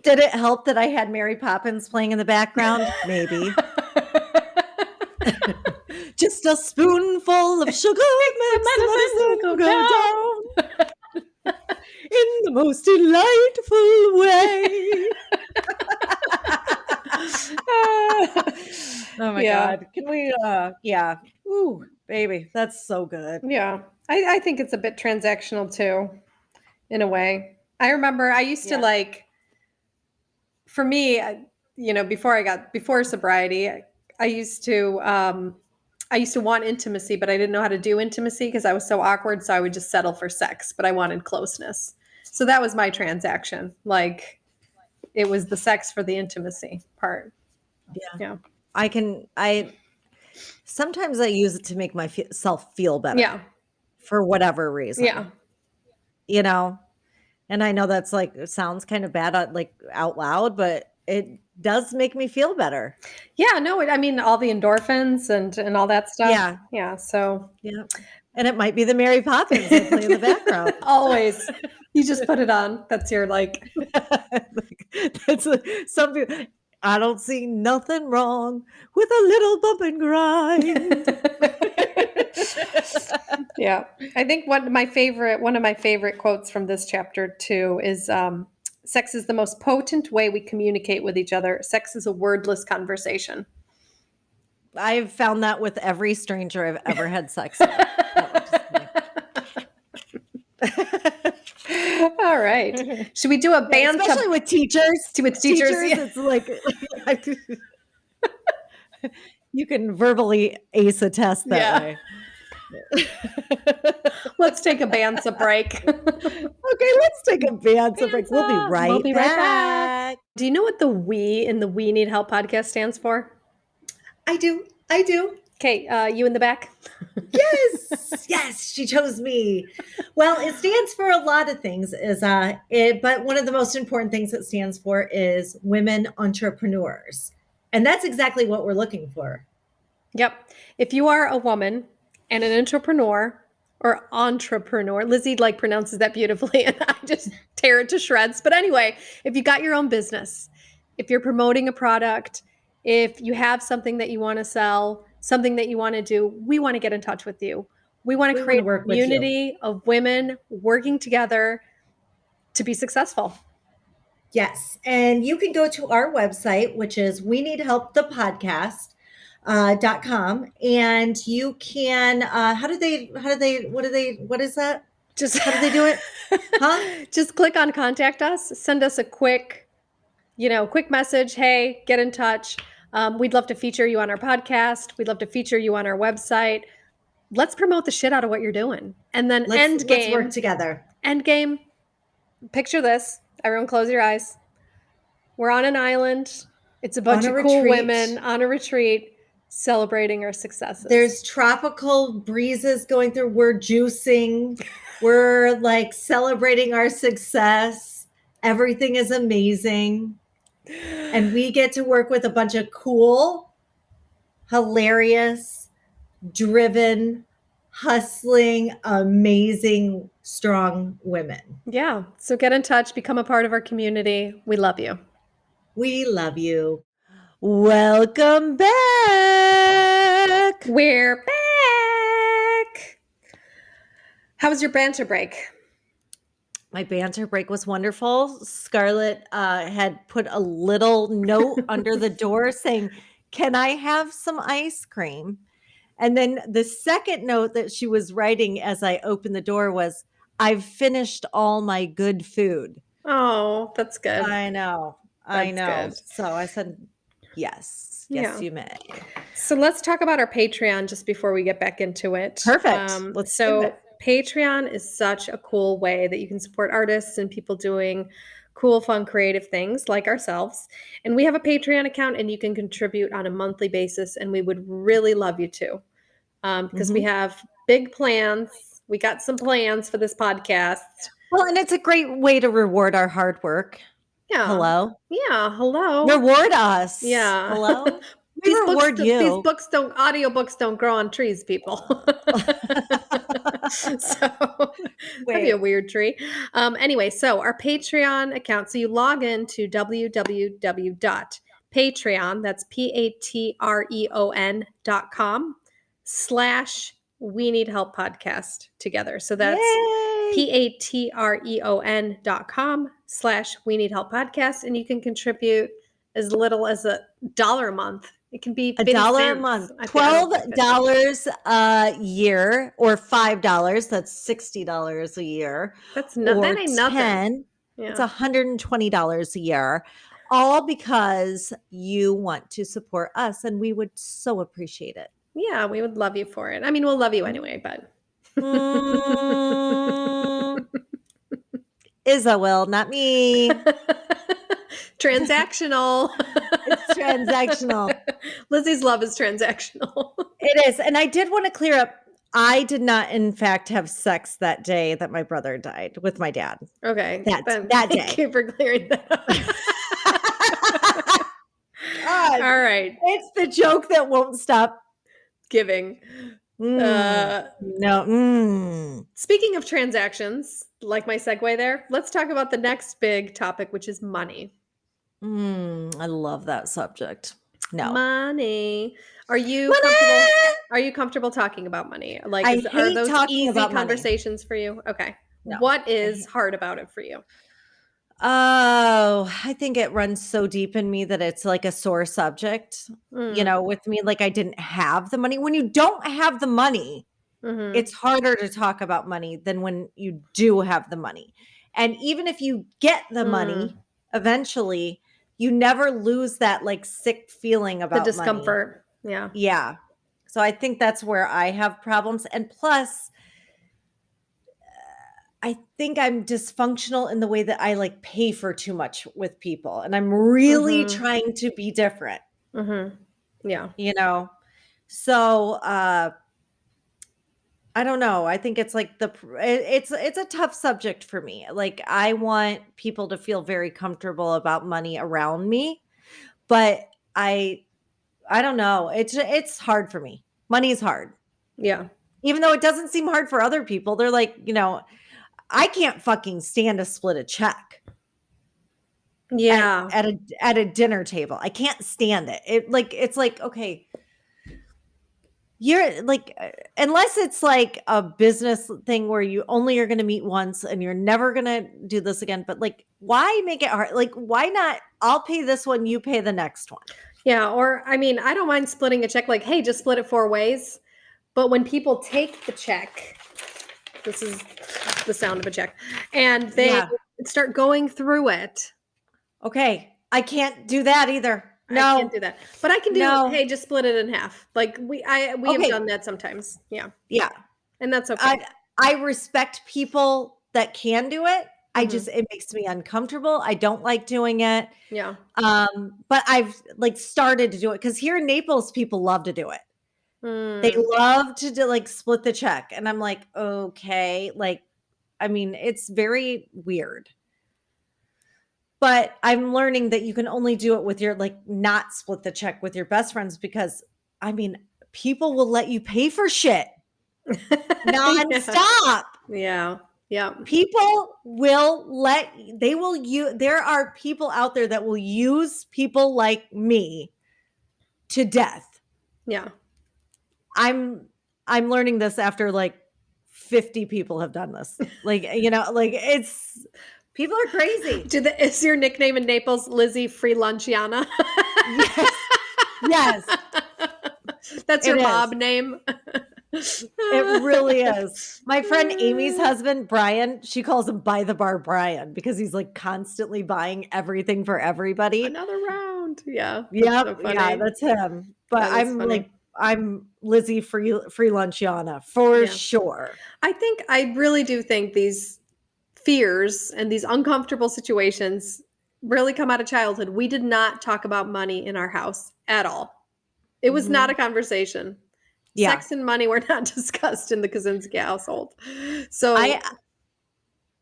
Did it help that I had Mary Poppins playing in the background? Maybe. Just a spoonful of sugar The makes the medicine medicine go go down. down in the most delightful way. Oh my Yeah. god. Can we yeah. Ooh, baby, that's so good. Yeah. I think it's a bit transactional too, in a way. I remember I used to Yeah. like, for me, before sobriety, I used to, I used to want intimacy, but I didn't know how to do intimacy because I was so awkward. So I would just settle for sex, but I wanted closeness. So that was my transaction. Like it was the sex for the intimacy part. Yeah. Yeah. I sometimes I use it to make myself feel better Yeah. for whatever reason, Yeah. you know? And I know that's like it sounds kind of bad like out loud, but it does make me feel better. Yeah. No, I mean, all the endorphins and all that stuff. Yeah. Yeah. So Yeah. And it might be the Mary Poppins I play in the background. always, you just put it on. That's your like, Like, that's some people, I don't see nothing wrong with a little bump and grind. yeah. I think one of my favorite quotes from this chapter too is sex is the most potent way we communicate with each other. Sex is a wordless conversation. I've found that with every stranger I've ever had sex with. No, I'm just All right. kidding. Should we do a band Especially with teachers. with teachers? Teachers, Yeah. it's like you can verbally ace a test that Yeah. way. Let's take a bandsa break. Okay, let's take a band break. We'll be Bandsa. We'll right be right back. back. Do you know what the We in the We Need Help podcast stands for? I do. I do. Okay, you in the back? Yes. Yes, she chose me. Well, it stands for a lot of things but one of the most important things it stands for is women entrepreneurs. And that's exactly what we're looking for. Yep. If you are a woman and an entrepreneur or entrepreneur, Lizzie like pronounces that beautifully and I just tear it to shreds. But anyway, if you got your own business, if you're promoting a product, if you have something that you want to sell, something that you want to do, we want to get in touch with you. We want to We want create to a work with you. community of women working together to be successful. Yes. And you can go to our website, which is we need help the podcast. .com and you can what is that? Just How do they do it? Huh? just click on contact us, send us a quick message. Hey, get in touch. We'd love to feature you on our podcast. We'd love to feature you on our website. Let's promote the shit out of what you're doing. And then Let's work together. end game. Picture this. Everyone close your eyes. We're on an island. It's a bunch On a of cool retreat. women on a retreat celebrating our successes. There's tropical breezes going through. We're juicing. We're like celebrating our success. Everything is amazing. And we get to work with a bunch of cool, hilarious, driven, hustling, amazing, strong women. Yeah. So get in touch, become a part of our community. We love you. We love you. Welcome back. We're back. How was your banter break? My banter break was wonderful. Scarlett had put a little note under the door saying, "Can I have some ice cream?" And then the second note that she was writing as I opened the door was, "I've finished all my good food." Oh, that's good. I know. I That's know. good. So I said, yes, yes, Yeah. you may. So let's talk about our Patreon just before we get back into it. Perfect. Let's do it. So Patreon is such a cool way that you can support artists and people doing cool, fun, creative things like ourselves. And we have a Patreon account, and you can contribute on a monthly basis, and we would really love you to, because we Mhm. have big plans. We got some plans for this podcast. Well, and it's a great way to reward our hard work. Yeah. Hello? Yeah. Hello. Reward us. Yeah. Hello? We reward These you. books don't audiobooks don't grow on trees, people. So that'd be a Wait. weird tree. Anyway, so our Patreon account. So you log into www.patreon, that's patreon.com/ We Need Help Podcast together. So that's Yay. patreon.com/ We Need Help Podcast. And you can contribute as little as $1 a month. It can be 50 $1 a cents. month, I don't think 50. $12 a year, or $5, that's $60 a year, That or ain't nothing. 10, it's Yeah. $120 a year, all because you want to support us, and we would so appreciate it. Yeah, we would love you for it. I mean, we'll love you anyway, but Mm, Izza will, not me. transactional. It's transactional. Lizzie's love is transactional. It is. And I did want to clear up, I did not, in fact, have sex that day that my brother died with my dad. Okay. That Then day. thank you for clearing that up. God, All right. it's the joke that won't stop. Giving. No. Speaking of transactions, like my segue there, let's talk about the next big topic, which is money. I love that subject. No. Money. Are you Money! comfortable? Are you comfortable talking about money? Like, I are hate those talking easy about money. conversations for you? Okay. No. What is hard about it for you? Oh, I think it runs so deep in me that it's like a sore subject. With me, like I didn't have the money. When you don't have the money, it's harder to talk about money than when you do have the money. And even if you get the money, eventually, you never lose that like sick feeling about the discomfort. money. Yeah. Yeah. So I think that's where I have problems. And plus, I think I'm dysfunctional in the way that I like pay for too much with people. And I'm really trying to be different. Yeah. So I don't know. I think it's like it's a tough subject for me. Like I want people to feel very comfortable about money around me, but I don't know. It's hard for me. Money is hard. Yeah. Even though it doesn't seem hard for other people. They're like, I can't fucking stand to split a check. Yeah. At a dinner table. I can't stand it. It's like, okay, you're like, unless it's like a business thing where you only are going to meet once and you're never going to do this again. But like, why make it hard? Like, why not? I'll pay this one, you pay the next one. Yeah. Or, I mean, I don't mind splitting a check, like, hey, just split it 4 ways. But when people take the check, this is the sound of a check, and they start going through it. Okay. I can't do that either. No. I can't do that. But I can do, hey, just split it in half. Like we have done that sometimes. Yeah. Yeah. And that's okay. I respect people that can do it. It makes me uncomfortable. I don't like doing it. Yeah. But I've like started to do it because here in Naples, people love to do it. They love to do, like split the check. And I'm like, okay. Like, I mean, it's very weird. But I'm learning that you can only do it with your, like, not split the check with your best friends because, I mean, people will let you pay for shit nonstop. Yeah. Yeah. People will there are people out there that will use people like me to death. Yeah. I'm learning this after like 50 people have done this. Like, it's people are crazy. Is your nickname in Naples Lizzie Free Lunchiana? Yes. That's your mob name. It really is. My friend Amy's husband, Brian, she calls him by the bar Brian because he's like constantly buying everything for everybody. Another round. Yeah, that's so Yep, yeah, funny. that's him. But That is funny. I'm Lizzie free lunchiana for Yeah. sure. I really do think these fears and these uncomfortable situations really come out of childhood. We did not talk about money in our house at all. It was not Mhm. a conversation. Yeah. Sex and money were not discussed in the Kaczynski household. So, I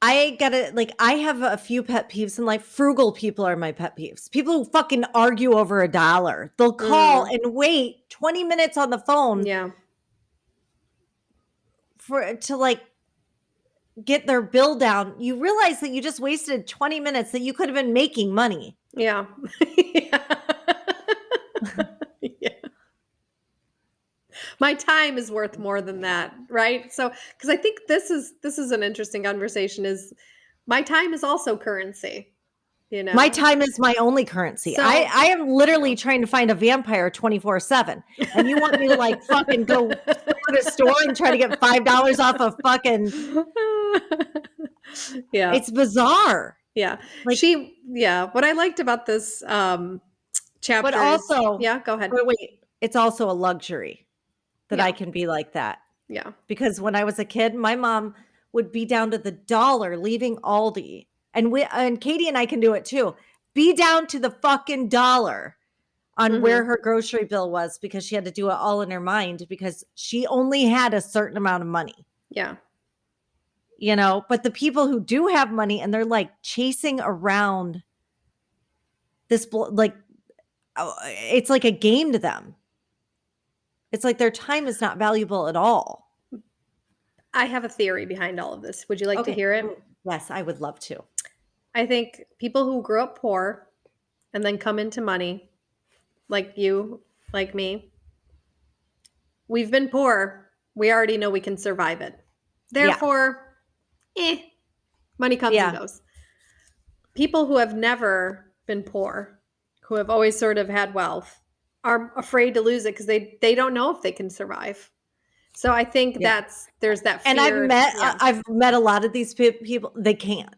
I gotta like I have a few pet peeves in life. Frugal people are my pet peeves. People who fucking argue over a dollar. They'll call mm, and wait 20 minutes on the phone yeah, for to like get their bill down. You realize that you just wasted 20 minutes that you could have been making money. yeah. Yeah. My time is worth more than that, right? So, because I think this is an interesting conversation. Is my time is also currency, you My know? time is my only currency. So, I am yeah. literally trying to find a vampire 24/7. And you want me to like fucking go store to store and try to get $5 off of fucking Yeah. it's bizarre. Yeah. Like What I liked about this but chapter is, also yeah, go ahead. wait, it's also a luxury that I Yeah. can be like that. Yeah. Because when I was a kid, my mom would be down to the dollar leaving Aldi. And Katie and I can do it too. Be down to the fucking dollar on where Hmm. her grocery bill was because she had to do it all in her mind because she only had a certain amount of money. Yeah. But the people who do have money and they're like chasing around like it's like a game to them. It's like their time is not valuable at all. I have a theory behind all of this. Would you like to Okay. hear it? Yes, I would love to. I think people who grew up poor and then come into money, like you, like me, we've been poor. We already know we can survive it. Yeah. Therefore, money comes and Yeah. goes. People who have never been poor, who have always sort of had wealth, are afraid to lose it because they don't know if they can survive. So I think Yeah. there's that And fear. Yeah. I've met a lot of these people. They can't.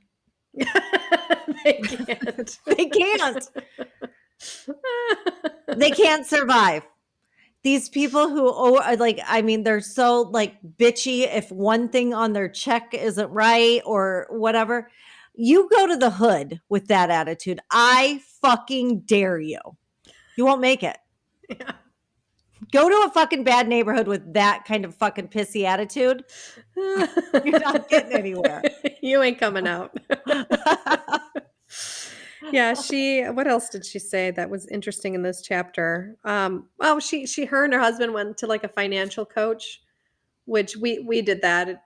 They can't. They can't. They can't survive. These people who are like, I mean, they're so like bitchy if one thing on their check isn't right or whatever. You go to the hood with that attitude. I fucking dare you. You won't make it. Yeah. Go to a fucking bad neighborhood with that kind of fucking pissy attitude. You're not getting anywhere. You ain't coming out. Yeah, what else did she say that was interesting in this chapter? Her and her husband went to like a financial coach, which we did that. It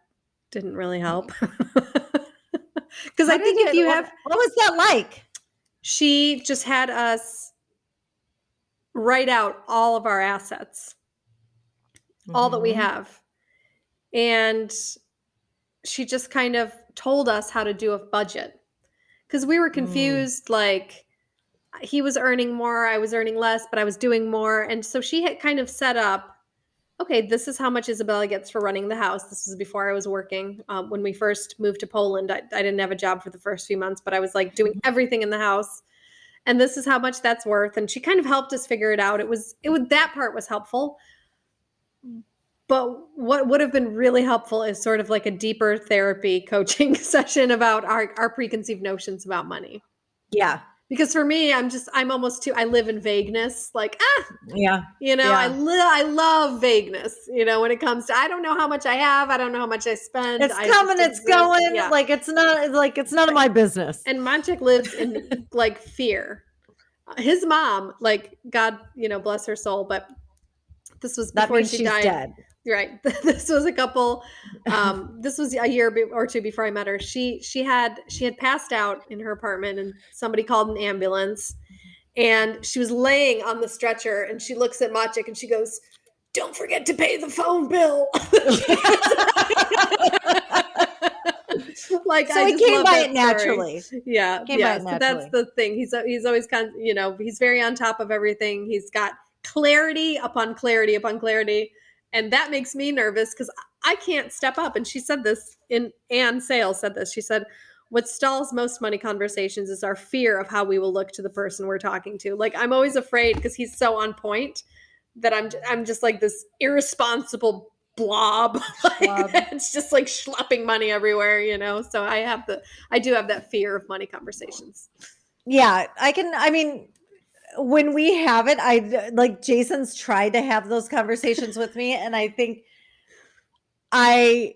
didn't really help. Because I think if you have, What was that like? she just had us write out all of our assets, all that we Mhm. have. And she just kind of told us how to do a budget because we were Mm. confused. Like, he was earning more, I was earning less, but I was doing more. And so she had kind of set up, okay, this is how much Isabella gets for running the house. This was before I was working. When we first moved to Poland, I didn't have a job for the first few months, but I was like doing everything in the house. And this is how much that's worth. And she kind of helped us figure it out. That part was helpful. But what would have been really helpful is sort of like a deeper therapy coaching session about our preconceived notions about money. Yeah. Because for me, I'm almost too, I live in vagueness. Like, Yeah. I Yeah. love vagueness, when it comes to, I don't know how much I have. I don't know how much I spend. It's I coming, just it's exist. going. Yeah. It's none of my business. And Monchik lives in like fear. His mom, like, God, bless her soul, but this was That before means she she's died. dead. Right. This was this was a year or two before I met her. She had passed out in her apartment and somebody called an ambulance and she was laying on the stretcher and she looks at Maciek and she goes, "Don't forget to pay the phone bill." Like, So I he just came love by that it naturally. story. Yeah. Came by Yeah. it So that's naturally. the thing. He's always he's very on top of everything. He's got clarity upon clarity upon clarity. And that makes me nervous because I can't step up. And she said this Ann Sales said this. She said, what stalls most money conversations is our fear of how we will look to the person we're talking to. Like, I'm always afraid because he's so on point that I'm just like this irresponsible blob. Like, it's just like schlepping money everywhere, you know? So I do have that fear of money conversations. Yeah, I mean, when we have it, I like Jason's tried to have those conversations with me, and I think I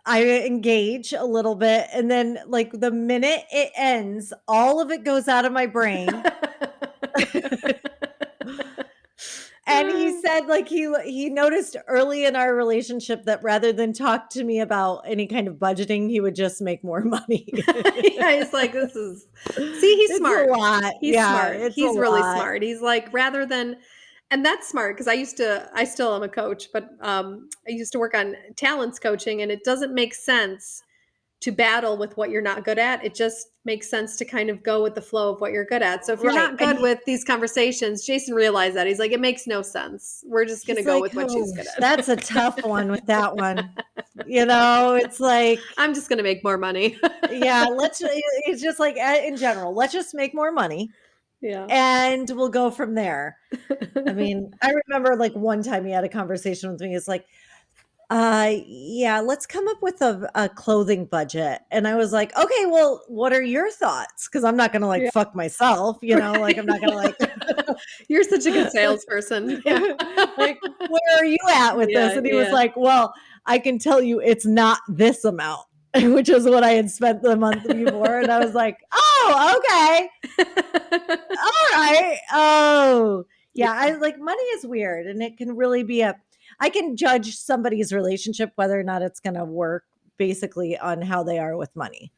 engage a little bit, and then like the minute it ends, all of it goes out of my brain. And he said like he noticed early in our relationship that rather than talk to me about any kind of budgeting, he would just make more money. Yeah, he's like, he's It's smart. a lot. He's Yeah, smart. it's He's a really lot. smart. He's like, rather than, and that's smart because I still am a coach, but I used to work on talents coaching, and it doesn't make sense to battle with what you're not good at. It just makes sense to kind of go with the flow of what you're good at. So if you're Right. not good with these conversations, Jason realized that. He's like, it makes no sense. We're just going to go with what she's good at. That's a tough one with that one. You know, it's like, I'm just going to make more money. yeah, it's just like in general, let's just make more money Yeah. and we'll go from there. I mean, I remember like one time he had a conversation with me. It's like, yeah, let's come up with a clothing budget. And I was like, okay, well, what are your thoughts? Because I'm not gonna like Yeah. fuck myself, you know, like I'm not gonna like You're such a good salesperson. Yeah. like, where are you at with this? And he was like, well, I can tell you it's not this amount, which is what I had spent the month before. And I was like, oh, okay. All right. Oh, yeah. I like money is weird, and it can really be I can judge somebody's relationship whether or not it's going to work basically on how they are with money.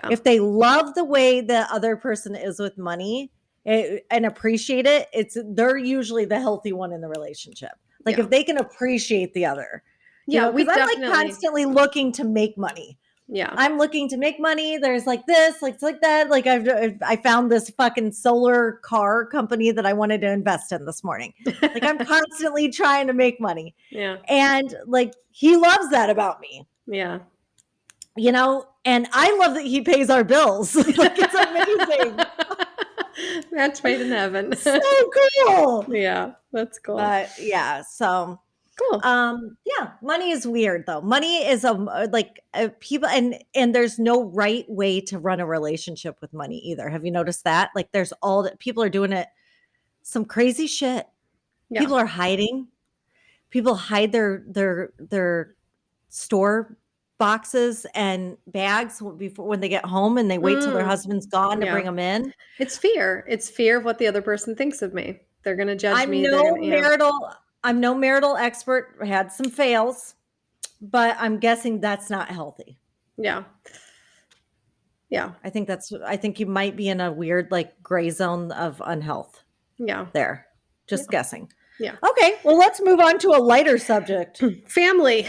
Yeah. If they love the way the other person is with money and appreciate it, they're usually the healthy one in the relationship. Like if they can appreciate the other, you know, because I'm like constantly looking to make money. Yeah. I'm looking to make money. There's like this, like it's like that. Like I found this fucking solar car company that I wanted to invest in this morning. Like I'm constantly trying to make money. Yeah. And like he loves that about me. Yeah. You know, and I love that he pays our bills. Like it's amazing. Match made in heaven. So cool. Yeah, that's cool. But yeah, so cool. Yeah, money is weird though. Money is people, and there's no right way to run a relationship with money either. Have you noticed that? Like there's all that people are doing it some crazy shit. Yeah. People are hiding. People hide their store boxes and bags before when they get home, and they wait till their husband's gone to bring them in. It's fear. It's fear of what the other person thinks of me. They're going to judge me. I'm no marital expert. Had some fails, but I'm guessing that's not healthy. Yeah. Yeah. I think you might be in a weird like gray zone of unhealth. Yeah. There. Just guessing. Yeah. Okay. Well, let's move on to a lighter subject. Family.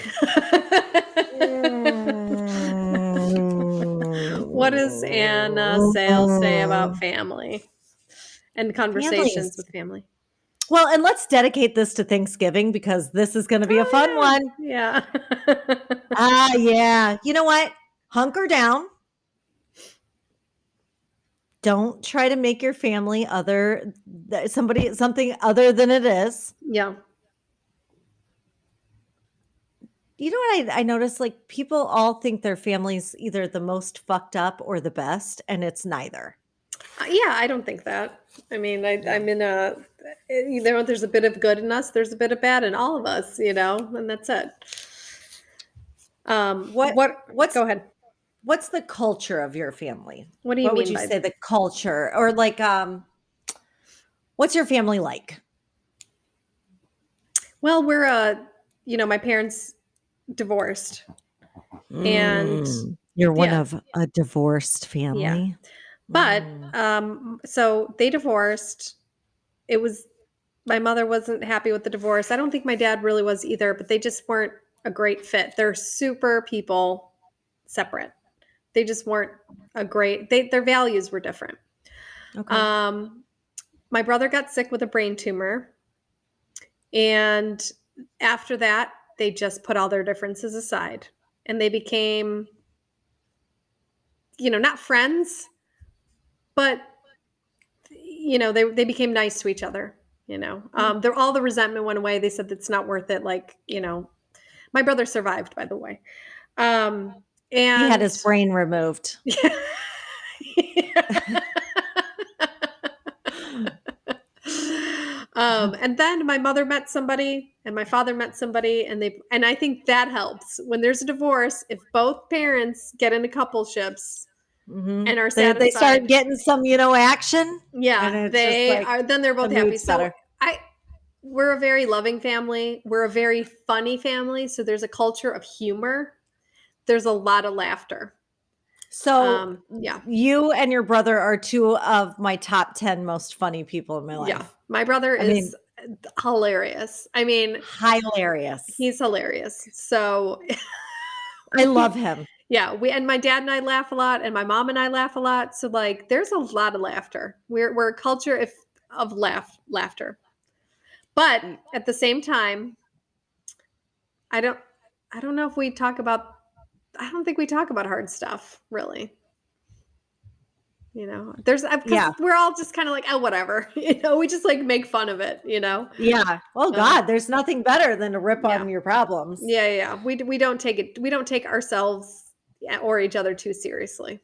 What does Anna Sales say about family and conversations with family? Well, and let's dedicate this to Thanksgiving because this is going to be a fun one. Yeah. Yeah. You know what? Hunker down. Don't try to make your family something other than it is. Yeah. You know what I noticed? Like people all think their family's either the most fucked up or the best, and it's neither. Yeah, I don't think that. I mean, I'm in there's a bit of good in us. There's a bit of bad in all of us, you know, and that's it. Go ahead. What's the culture of your family? What do you mean? What would you say the culture, or like, what's your family like? Well, we're my parents divorced, and you're one of a divorced family. Yeah. But so they divorced. My mother wasn't happy with the divorce. I don't think my dad really was either, but they just weren't a great fit. They're super people separate. They just weren't their values were different. Okay. My brother got sick with a brain tumor, and after that, they just put all their differences aside and they became, not friends, but they became nice to each other. All the resentment went away. They said it's not worth it. Like, my brother survived, by the way. He had And his brain removed. And then my mother met somebody and my father met somebody, and I think that helps when there's a divorce. If both parents get into coupleships and are They start satisfied, getting some, action. And yeah, it's just they like are. Then they're both the happy. mood's So better. we're a very loving family. We're a very funny family. So there's a culture of humor. There's a lot of laughter. So Yeah. you and your brother are two of my top 10 most funny people in my life. Yeah. My brother I mean, is hilarious. I mean, hilarious. he's hilarious. So I love him. yeah, and my dad and I laugh a lot, and my mom and I laugh a lot. So like, there's a lot of laughter. We're a culture of laughter. But at the same time, I don't know if we talk about. I don't think we talk about hard stuff really. There's because we're all just kind of like, oh, whatever. We just like make fun of it. Yeah. Oh God, there's nothing better than to rip Yeah. on your problems. Yeah. We don't take it. We don't take ourselves or each other too seriously.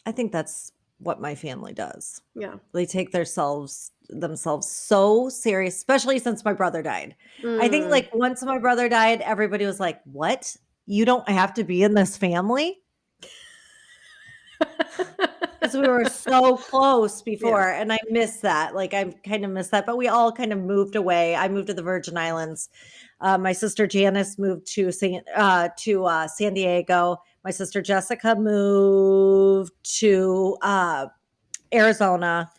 I think that's what my family does. Yeah. They take themselves so serious, especially since my brother died. I think like once my brother died, everybody was like, "What? You don't have to be in this family?" Because we were so close before, and I miss that. Like I kind of miss that, but we all kind of moved away. I moved to the Virgin Islands. My sister Janice moved to San Diego. My sister Jessica moved to Arizona.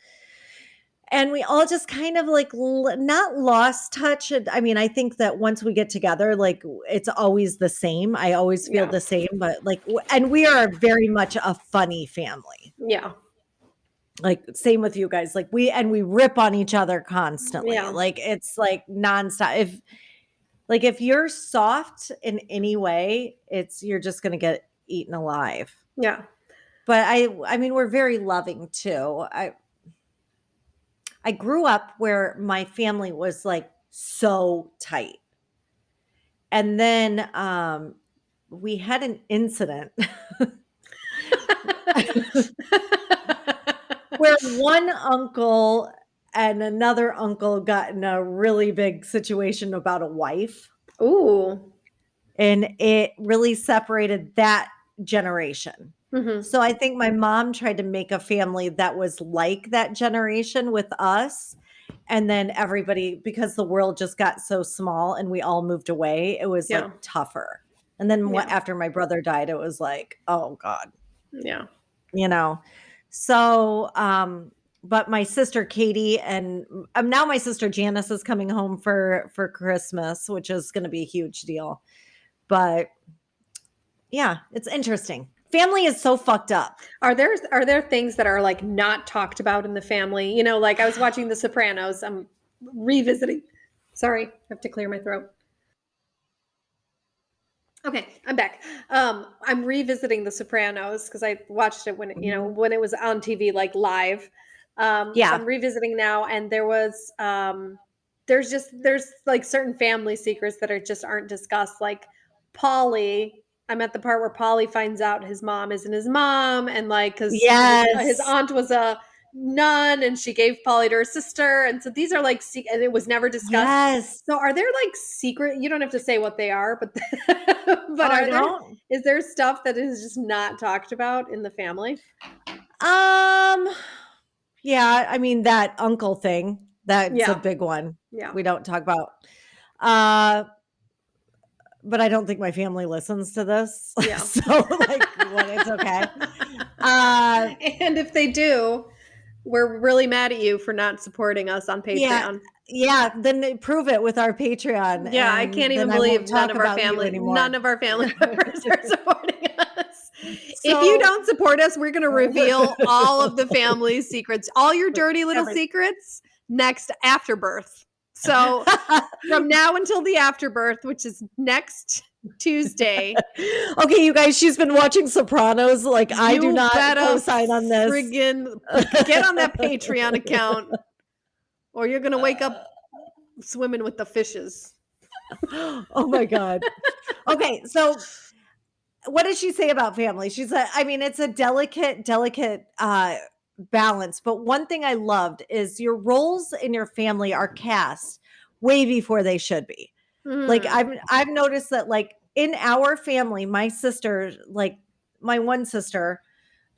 And we all just kind of like not lost touch. I mean, I think that once we get together, like it's always the same. I always feel the same, but like, and we are very much a funny family. Yeah. Like same with you guys. Like we rip on each other constantly. Yeah. Like it's like nonstop. If you're soft in any way, you're just gonna get eaten alive. Yeah. But I mean, we're very loving too. I grew up where my family was like so tight. And then we had an incident where one uncle and another uncle got in a really big situation about a wife. Ooh. And it really separated that generation. Mm-hmm. So I think my mom tried to make a family that was like that generation with us. And then everybody, because the world just got so small and we all moved away, it was like tougher. And then after my brother died, it was like, oh God. Yeah. So, but my sister Katie and now my sister Janice is coming home for Christmas, which is going to be a huge deal. But yeah, it's interesting. Family is so fucked up. Are there things that are like not talked about in the family? Like I was watching The Sopranos. I'm revisiting. Sorry, I have to clear my throat. Okay, I'm back. I'm revisiting The Sopranos because I watched it when when it was on TV like live. So I'm revisiting now, and there's like certain family secrets that aren't discussed. Like Paulie, I'm at the part where Paulie finds out his mom isn't his mom, and like because his aunt was a nun and she gave Paulie to her sister, and so these are like and it was never discussed. Yes. So are there like secret? You don't have to say what they are, but is there stuff that is just not talked about in the family? Yeah, I mean that uncle thing. That's a big one. Yeah, we don't talk about. But I don't think my family listens to this. Yeah. So like, it's okay. And if they do, we're really mad at you for not supporting us on Patreon. Yeah, then prove it with our Patreon. Yeah, I can't even believe none of our family members are supporting us. If you don't support us, we're going to reveal all of the family secrets, all your dirty little secrets next after birth. So from now until the afterbirth, which is next Tuesday. Okay, you guys, she's been watching Sopranos. Like, I do You not better co-sign on this. friggin' get on that Patreon account, or you're gonna wake up swimming with the fishes. Oh my God. Okay, so what does she say about family? She's I mean, it's a delicate balance. But one thing I loved is your roles in your family are cast way before they should be. Like I've noticed that like in our family, my sister, like my one sister,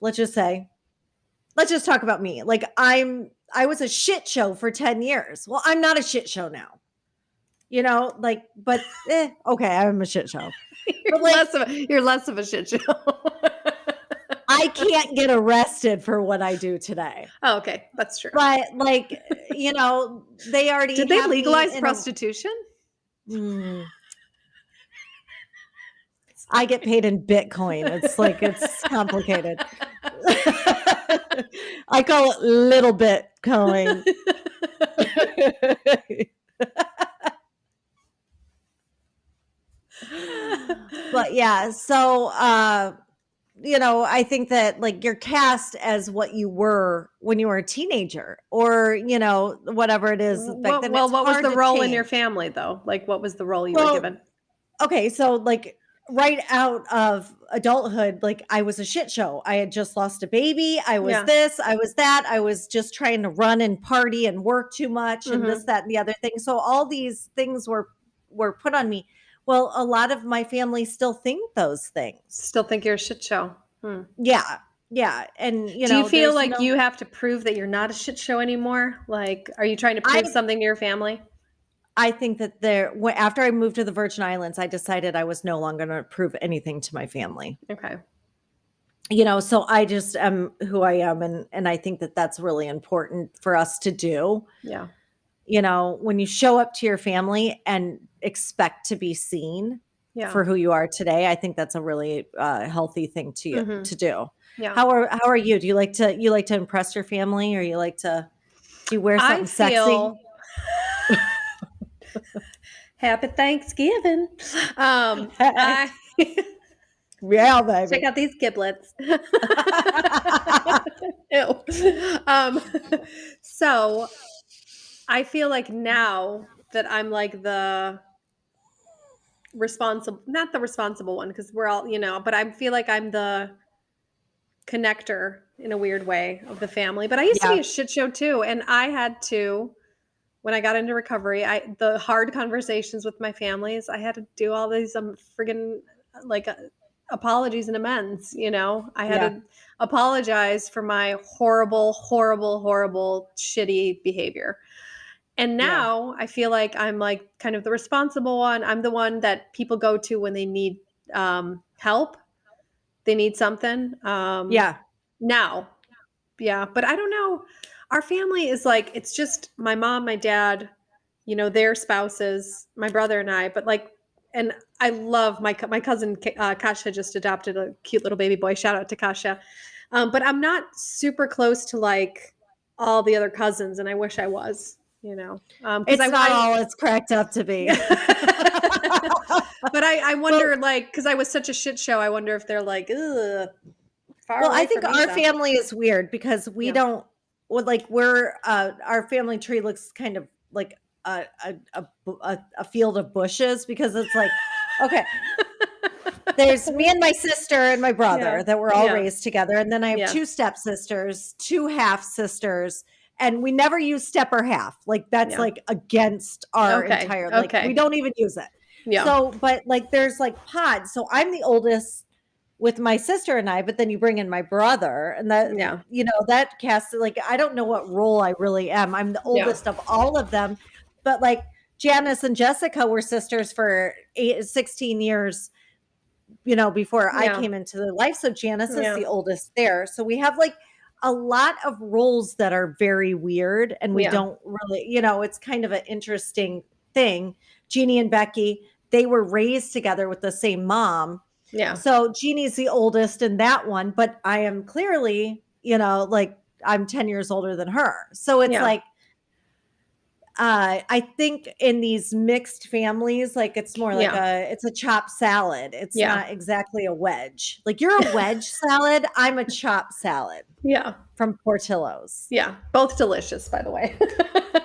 let's just talk about me. Like I was a shit show for 10 years. Well, I'm not a shit show now. You know, like, but okay, I'm a shit show. But like, You're less of a shit show. I can't get arrested for what I do today. Oh, okay, that's true. But like, you know, they already did they have me legalize in prostitution? I get paid in Bitcoin. It's like it's complicated. I call it little Bitcoin. But yeah, so you know, I think that like you're cast as what you were when you were a teenager, or you know, whatever it is back then. Well, what was hard the to role in your change. family though? Like, what was the role you were given? Okay, so like right out of adulthood, like I was a shit show. I had just lost a baby. I was this, I was that. I was just trying to run and party and work too much and this, that, and the other thing. So all these things were put on me. Well, a lot of my family still think those things. Still think you're a shit show. Yeah. Yeah. And you do know, you feel like you have to prove that you're not a shit show anymore? Like, are you trying to prove something to your family? I think that after I moved to the Virgin Islands, I decided I was no longer going to prove anything to my family. Okay. You know, so I just am who I am. And I think that that's really important for us to do. Yeah. You know, when you show up to your family and expect to be seen for who you are today, I think that's a really healthy thing to do. Yeah. How are you? Do you like to impress your family, or do you wear something sexy? Happy Thanksgiving. Yeah, baby. Check out these giblets. So I feel like now that I'm like the not the responsible one, because we're all, you know, but I feel like I'm the connector in a weird way of the family. But I used to be a shit show too. And I had to, when I got into recovery, the hard conversations with my families, I had to do all these friggin' like apologies and amends, you know. I had to apologize for my horrible, shitty behavior. And now I feel like I'm like kind of the responsible one. I'm the one that people go to when they need help. They need something. Now. Yeah. But I don't know. Our family is like, it's just my mom, my dad, you know, their spouses, my brother and I, but like, and I love my cousin, Kasha just adopted a cute little baby boy. Shout out to Kasha. But I'm not super close to like all the other cousins. And I wish I was, you know, it's not all it's cracked up to be. But I wonder, like, cause I was such a shit show. I wonder if they're like, ugh. Well, I think our family is weird because we don't, our family tree looks kind of like a field of bushes, because it's like, okay, there's me and my sister and my brother that were all raised together. And then I have two stepsisters, two half sisters, and we never use step or half. Like that's like against our entire, like we don't even use it. Yeah. So, but like there's like pods. So I'm the oldest with my sister and I, but then you bring in my brother, and that, you know, that cast, like, I don't know what role I really am. I'm the oldest of all of them, but like Janice and Jessica were sisters for 16 years, you know, before I came into their life. So Janice is the oldest there. So we have like a lot of roles that are very weird, and we don't really, you know, it's kind of an interesting thing. Jeannie and Becky, they were raised together with the same mom. Yeah. So Jeannie's the oldest in that one, but I am clearly, you know, like I'm 10 years older than her. So it's like, I think in these mixed families, like it's more like Yeah. it's a chopped salad. It's Yeah. not exactly a wedge. Like you're a wedge salad, I'm a chopped salad Yeah. from Portillo's. Yeah. Both delicious, by the way.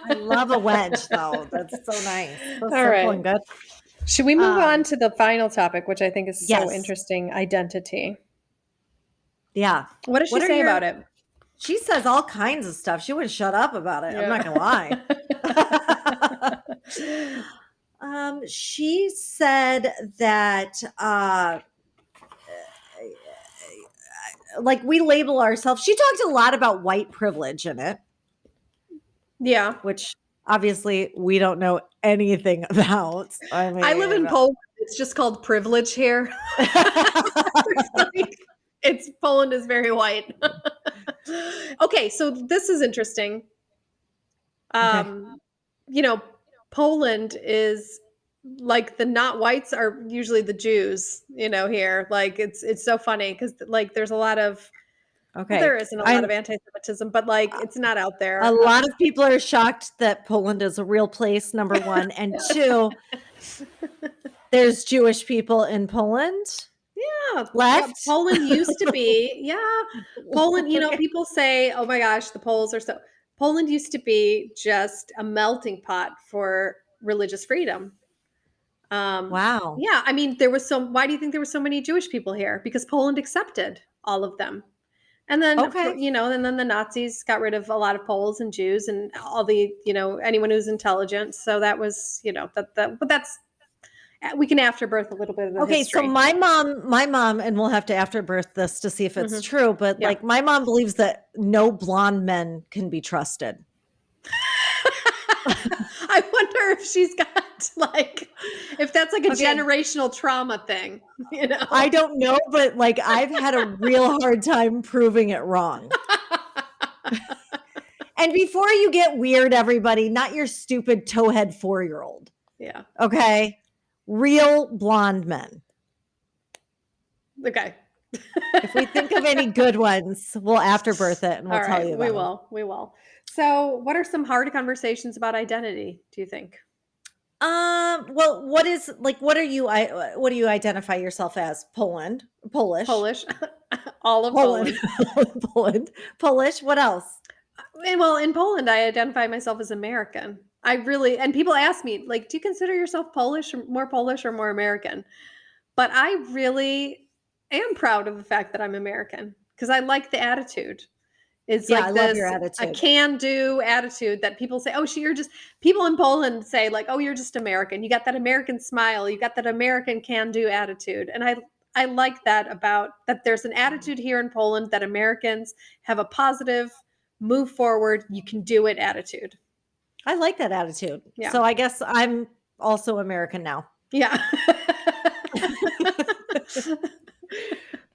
I love a wedge though. That's so nice. So All simple and right. good. Should we move on Um, to the final topic, which I think is so yes. interesting, identity? Yeah. What does she What are say your about it? She says all kinds of stuff. She wouldn't shut up about it. I'm Yeah. not gonna lie. She said that like we label ourselves. She talked a lot about white privilege in it, Yeah. which obviously we don't know anything about. I I live in mean, Poland. It's just called privilege here. It's like, it's Poland is very white. Okay, so this is interesting. okay. You know, Poland is like the not whites are usually the Jews, here. Like it's so funny because like there's a lot of well, Okay. there isn't a lot I of anti-Semitism, but like it's not out A there. lot of people are shocked that Poland is a real place, number one. And two, there's Jewish people in Poland Yeah, yeah, left. Poland used to be. Yeah, Poland, Okay. people say, "Oh my gosh, the Poles are so." Poland used to be just a melting pot for religious freedom. Um, Wow. yeah, I mean, there was so why do you think there were so many Jewish people here? Because Poland accepted all of them. And then, Okay. and then the Nazis got rid of a lot of Poles and Jews and all the, anyone who's intelligent. So that was, but that's we can afterbirth a little bit of the Okay, so history. my mom, and we'll have to afterbirth this to see if it's Mhm. true, but Yeah. like my mom believes that no blonde men can be trusted. I wonder if she's got like, if that's like a Okay. generational trauma thing, I don't know, but like I've had a real hard time proving it wrong. And before you get weird, everybody, not your stupid towhead 4-year-old. Yeah. Okay. Real blonde men. Okay. If we think of any good ones, we'll afterbirth it and we'll All tell right. you We about them. will. We will. So, what are some hard conversations about identity, do you think? Well, what do you identify yourself as? Polish, Polish. All of Poland, Poland. Poland, Polish. What else? Well, in Poland, I identify myself as American. And people ask me, like, do you consider yourself Polish or more American? But I really am proud of the fact that I'm American because I like the attitude. It's Yeah, I like love your this a attitude. can-do attitude that people say, "Oh, you're just." People in Poland say, like, "Oh, you're just American. You got that American smile. You got that American can-do attitude." And I like that about that. There's an attitude here in Poland that Americans have a positive, move forward, you can do it attitude. I like that attitude. Yeah, So I guess I'm also American now. yeah,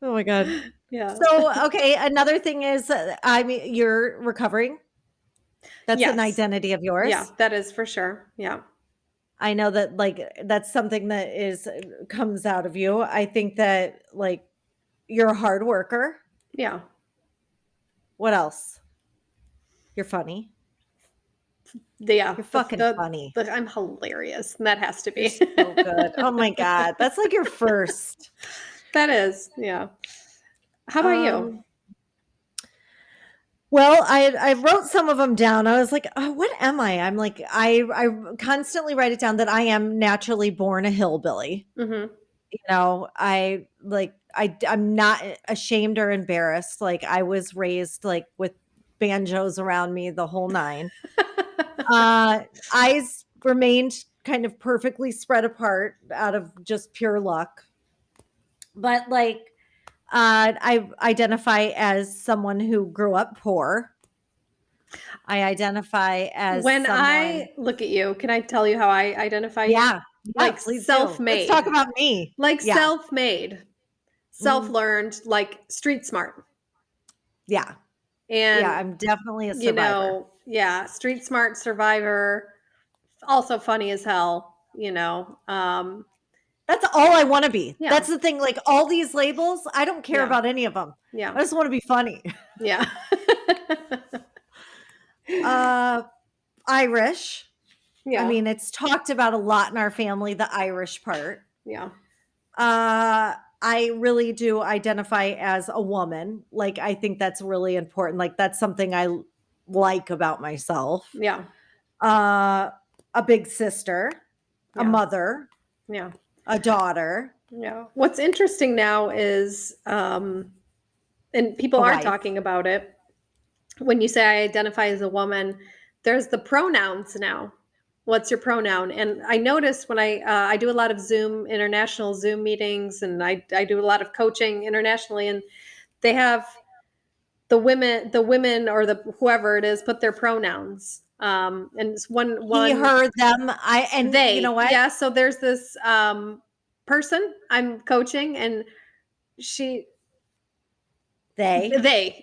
Oh my god. yeah. So okay, another thing is, I mean, you're recovering. That's an Yes, identity of yeah, yours. that is for sure. Yeah, I know that like that's something that is comes out of you. I think that like you're a hard worker. yeah. What else? You're funny. Yeah, You're fucking funny. I'm hilarious. And that has to You're be. so good. Oh my god. That's like your first. That is, yeah. How about you? Um well, I wrote some of them down. I was like, oh, what am I? I'm like, I constantly write it down that I am naturally born a hillbilly. Mhm. I'm not ashamed or embarrassed. Like I was raised like with banjos around me the whole nine. Eyes remained kind of perfectly spread apart out of just pure luck. But like I identify as someone who grew up poor. I identify as When someone. I look at you, can I tell you how I identify you? Yeah, yeah, Like please do. Let's talk self-made. about me. Like Yeah. self-made. Mhm. Self-learned, like street smart. Yeah. Yeah, And I'm definitely a survivor. yeah, street smart survivor, also funny as hell. That's all I want to be. Yeah. That's the thing. Like all these labels, I don't care Yeah. about any of them. Yeah. I just want to be funny. Yeah. Uh, Irish. I Yeah. mean, it's talked about a lot in our family, the Irish part. Yeah. I really do identify as a woman. Like, I think that's really important. Like, that's something like about myself. Yeah. Uh, a big sister, a Yeah. mother, Yeah. a daughter, Yeah. What's interesting now is, and people a are wife. talking about it. When you say I identify as a woman, there's the pronouns now. What's your pronoun? And I noticed when I do a lot of international Zoom meetings, and I do a lot of coaching internationally, and they have the women or the whoever it is put their pronouns. And it's He, one her, them. And you know they, what? yeah. So there's this person I'm coaching, and she They.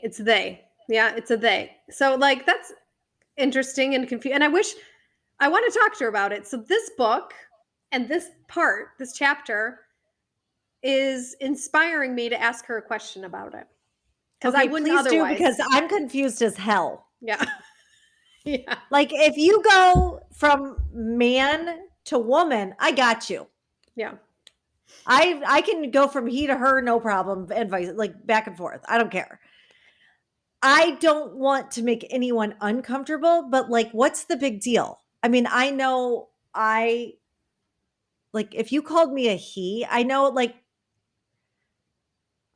it's they, yeah, it's a they. So like that's interesting and confusing. And I want to talk to her about it. So this book and this chapter is inspiring me to ask her a question about it because I Okay, wouldn't please do, because otherwise. I'm confused as hell. Yeah. Yeah. Like, if you go from man to woman, I got you. Yeah. I can go from he to her, no problem, advice, like back and forth. I don't care. I don't want to make anyone uncomfortable, but like, what's the big deal? I mean, I know like, if you called me a he, I know, like,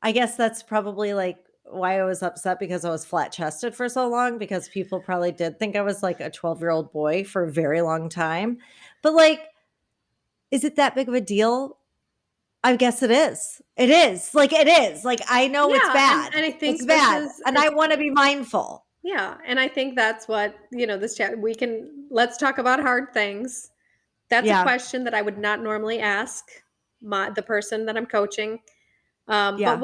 I guess that's probably like why I was upset, because I was flat chested for so long, because people probably did think I was like a 12-year-old boy for a very long time. But like, is it that big of a deal? I guess it is. It is. Like, it is. Like, I know it's Yeah, bad. and I It's think this bad. is And I want to be mindful. yeah, and I think that's what, this chat we can let's talk about hard things. That's a Yeah. question that I would not normally ask the person that I'm coaching. But Yeah.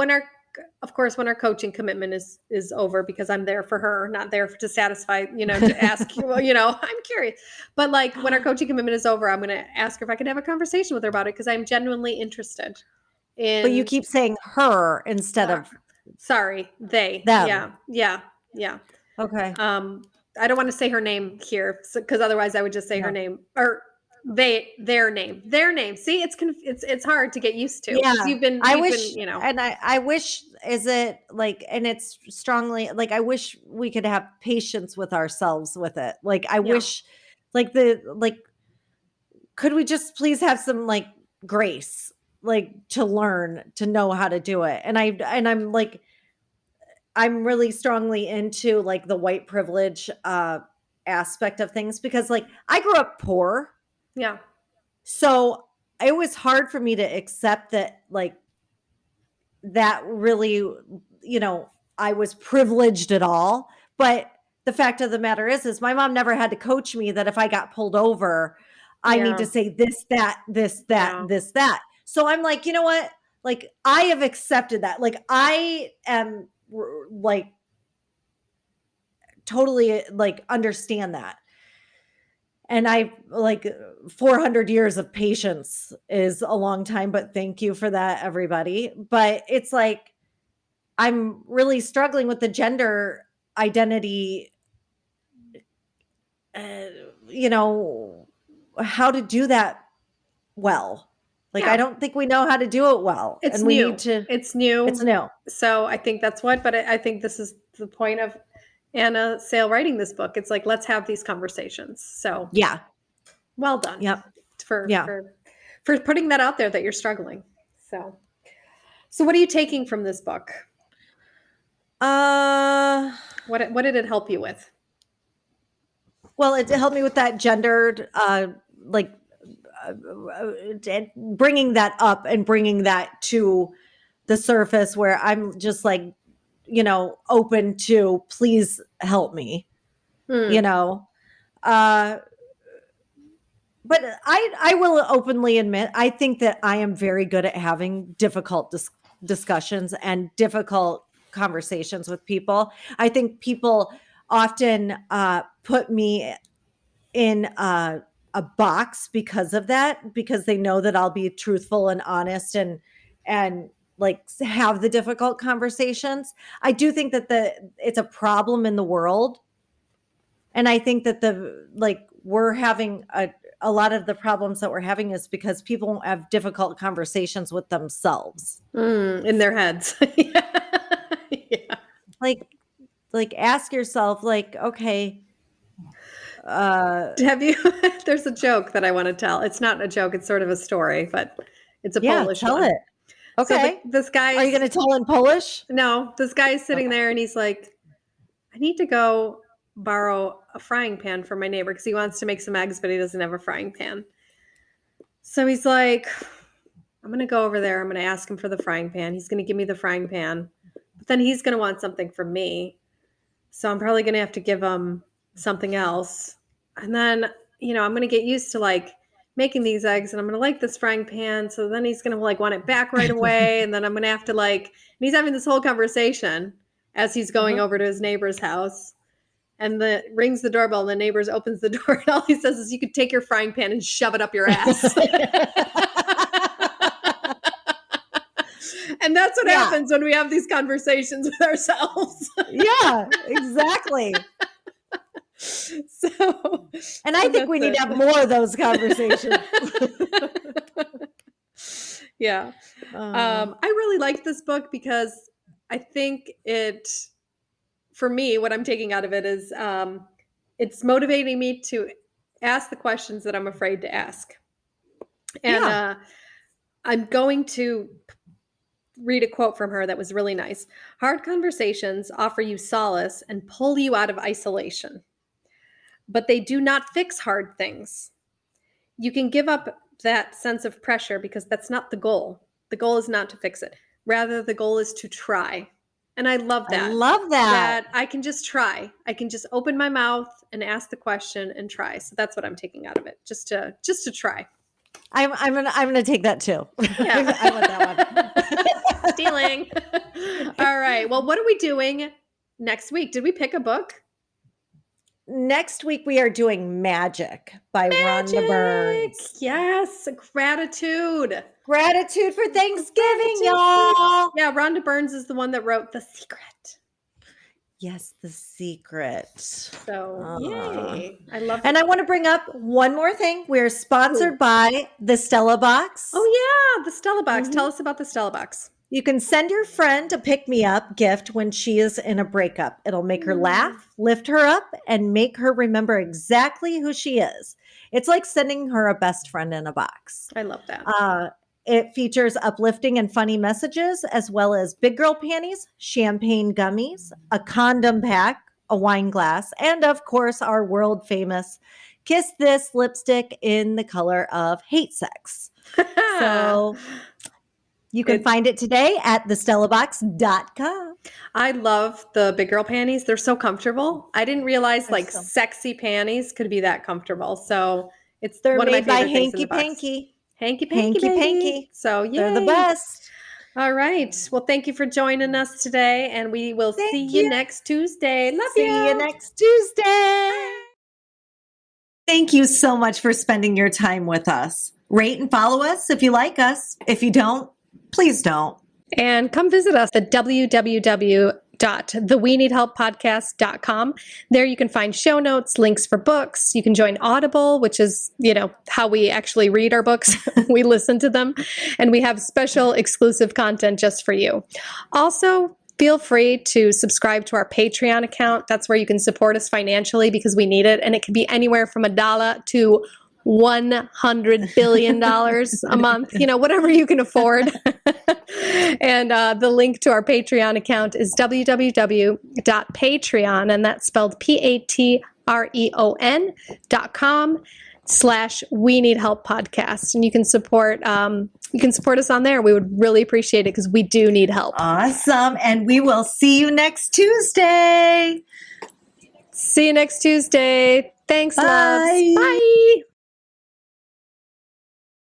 of course, when our coaching commitment is over, because I'm there for her, not there to satisfy, to ask you, I'm curious. But like when our coaching commitment is over, I'm going to ask her if I could have a conversation with her about it because I'm genuinely interested But you in keep saying her instead uh, of sorry, they. them. Yeah, yeah, yeah. Okay. Um, I don't want to say her name here because otherwise I would just say her No. name or their name. See, it's hard to get used to because Yeah. we've been, I wish, is it like, and it's strongly like, I wish we could have patience with ourselves with it. Like, I yeah, wish, like, could we just please have some like grace, like, to learn to know how to do it? And I'm like, I'm really strongly into like the white privilege aspect of things, because like, I grew up poor. yeah, So it was hard for me to accept that, like, that really, I was privileged at all. But the fact of the matter is my mom never had to coach me that if I got pulled over, I need to yeah, say this, that, this, that, yeah, this, that. So I'm like, you know what? Like, I have accepted that. Like, I am like totally like understand that. And I like 400 years of patience is a long time, but thank you for that, everybody. But it's like, I'm really struggling with the gender identity, uh, you know, how to do that well. Like, I yeah. don't think we know how to do it well. It's And we need new. to, It's it's new. new. So I think that's what. But I think this is the point of Anna Sale writing this book. It's like let's have these conversations. So Yeah. well done Yep. for Yeah. for for putting that out there that you're struggling. So what are you taking from this book? Uh, What did it help you with? well, it helped me with that gendered, like, bringing that up and bringing that to the surface, where I'm just like, open to, please help me, you Hmm. know. Uh, but I will openly admit, I think that I am very good at having difficult discussions and difficult conversations with people. I think people often put me in a box because of that, because they know that I'll be truthful and honest, and like have the difficult conversations. I do think that it's a problem in the world, And I think that we're having a lot of the problems that we're having is because people have difficult conversations with themselves. In their heads. Yeah. Like ask yourself, like, okay, Have you there's a joke that I want to tell. It's not a joke, it's sort of a story, but it's a yeah, Polish tell one. it. So Okay. this guy Are you going to tell in Polish? No, this guy is sitting Okay. there and he's like, I need to go borrow a frying pan from my neighbor because he wants to make some eggs, but he doesn't have a frying pan. So he's like, I'm going to go over there. I'm going to ask him for the frying pan. He's going to give me the frying pan, but then he's going to want something from me. So I'm probably going to have to give him something else. And then, I'm going to get used to like making these eggs and I'm going to like this frying pan. So then he's going to like want it back right away. And then I'm going to have to and he's having this whole conversation as he's going over to his neighbor's house. And rings the doorbell and the neighbors opens the door and all he says is, you could take your frying pan and shove it up your ass. And that's what happens when we have these conversations with ourselves. Yeah, exactly. And I think we need to have more of those conversations. Yeah. I really like this book because I think for me, what I'm taking out of it is it's motivating me to ask the questions that I'm afraid to ask. And I'm going to read a quote from her that was really nice. Hard conversations offer you solace and pull you out of isolation, but they do not fix hard things. You can give up that sense of pressure because that's not the goal. The goal is not to fix it. Rather, the goal is to try. And I love that. I love that. That I can just try. I can just open my mouth and ask the question and try. So that's what I'm taking out of it. Just to try. I'm gonna take that too. Yeah. I want that one. Stealing. All right. Well, what are we doing next week? Did we pick a book? Next week we are doing Magic by Rhonda Burns. Yes, gratitude. Gratitude for Thanksgiving, y'all. Yeah, Rhonda Burns is the one that wrote The Secret. Yes, The Secret. So, yay. I love it. And I want to bring up one more thing. We're sponsored by the Stella Box. Oh, yeah, the Stella Box. Tell us about the Stella Box. You can send your friend a pick-me-up gift when she is in a breakup. It'll make her laugh, lift her up, and make her remember exactly who she is. It's like sending her a best friend in a box. I love that. It features uplifting and funny messages, as well as big girl panties, champagne gummies, a condom pack, a wine glass, and of course, our world famous Kiss This lipstick in the color of hate sex. So you can find it today at thestellabox.com. I love the big girl panties. They're so comfortable. I didn't realize sexy panties could be that comfortable. So they're one made of my favorite by things in the box. Hanky Panky. So, yay. They're the best. All right. Well, thank you for joining us today, and we will see you next Tuesday. Love you. See you next Tuesday. Thank you so much for spending your time with us. Rate and follow us if you like us. If you don't, please don't. And come visit us at www.theweneedhelppodcast.com. There you can find show notes, links for books. You can join Audible, which is, how we actually read our books. We listen to them. And we have special exclusive content just for you. Also, feel free to subscribe to our Patreon account. That's where you can support us financially because we need it. And it can be anywhere from $1 to $100 billion a month, whatever you can afford. And the link to our Patreon account is www.patreon, and that's spelled patreon.com/We Need Help Podcast. And you can support us on there. We would really appreciate it because we do need help. Awesome. And we will see you next Tuesday. See you next Tuesday. Thanks, Bye. loves. Bye.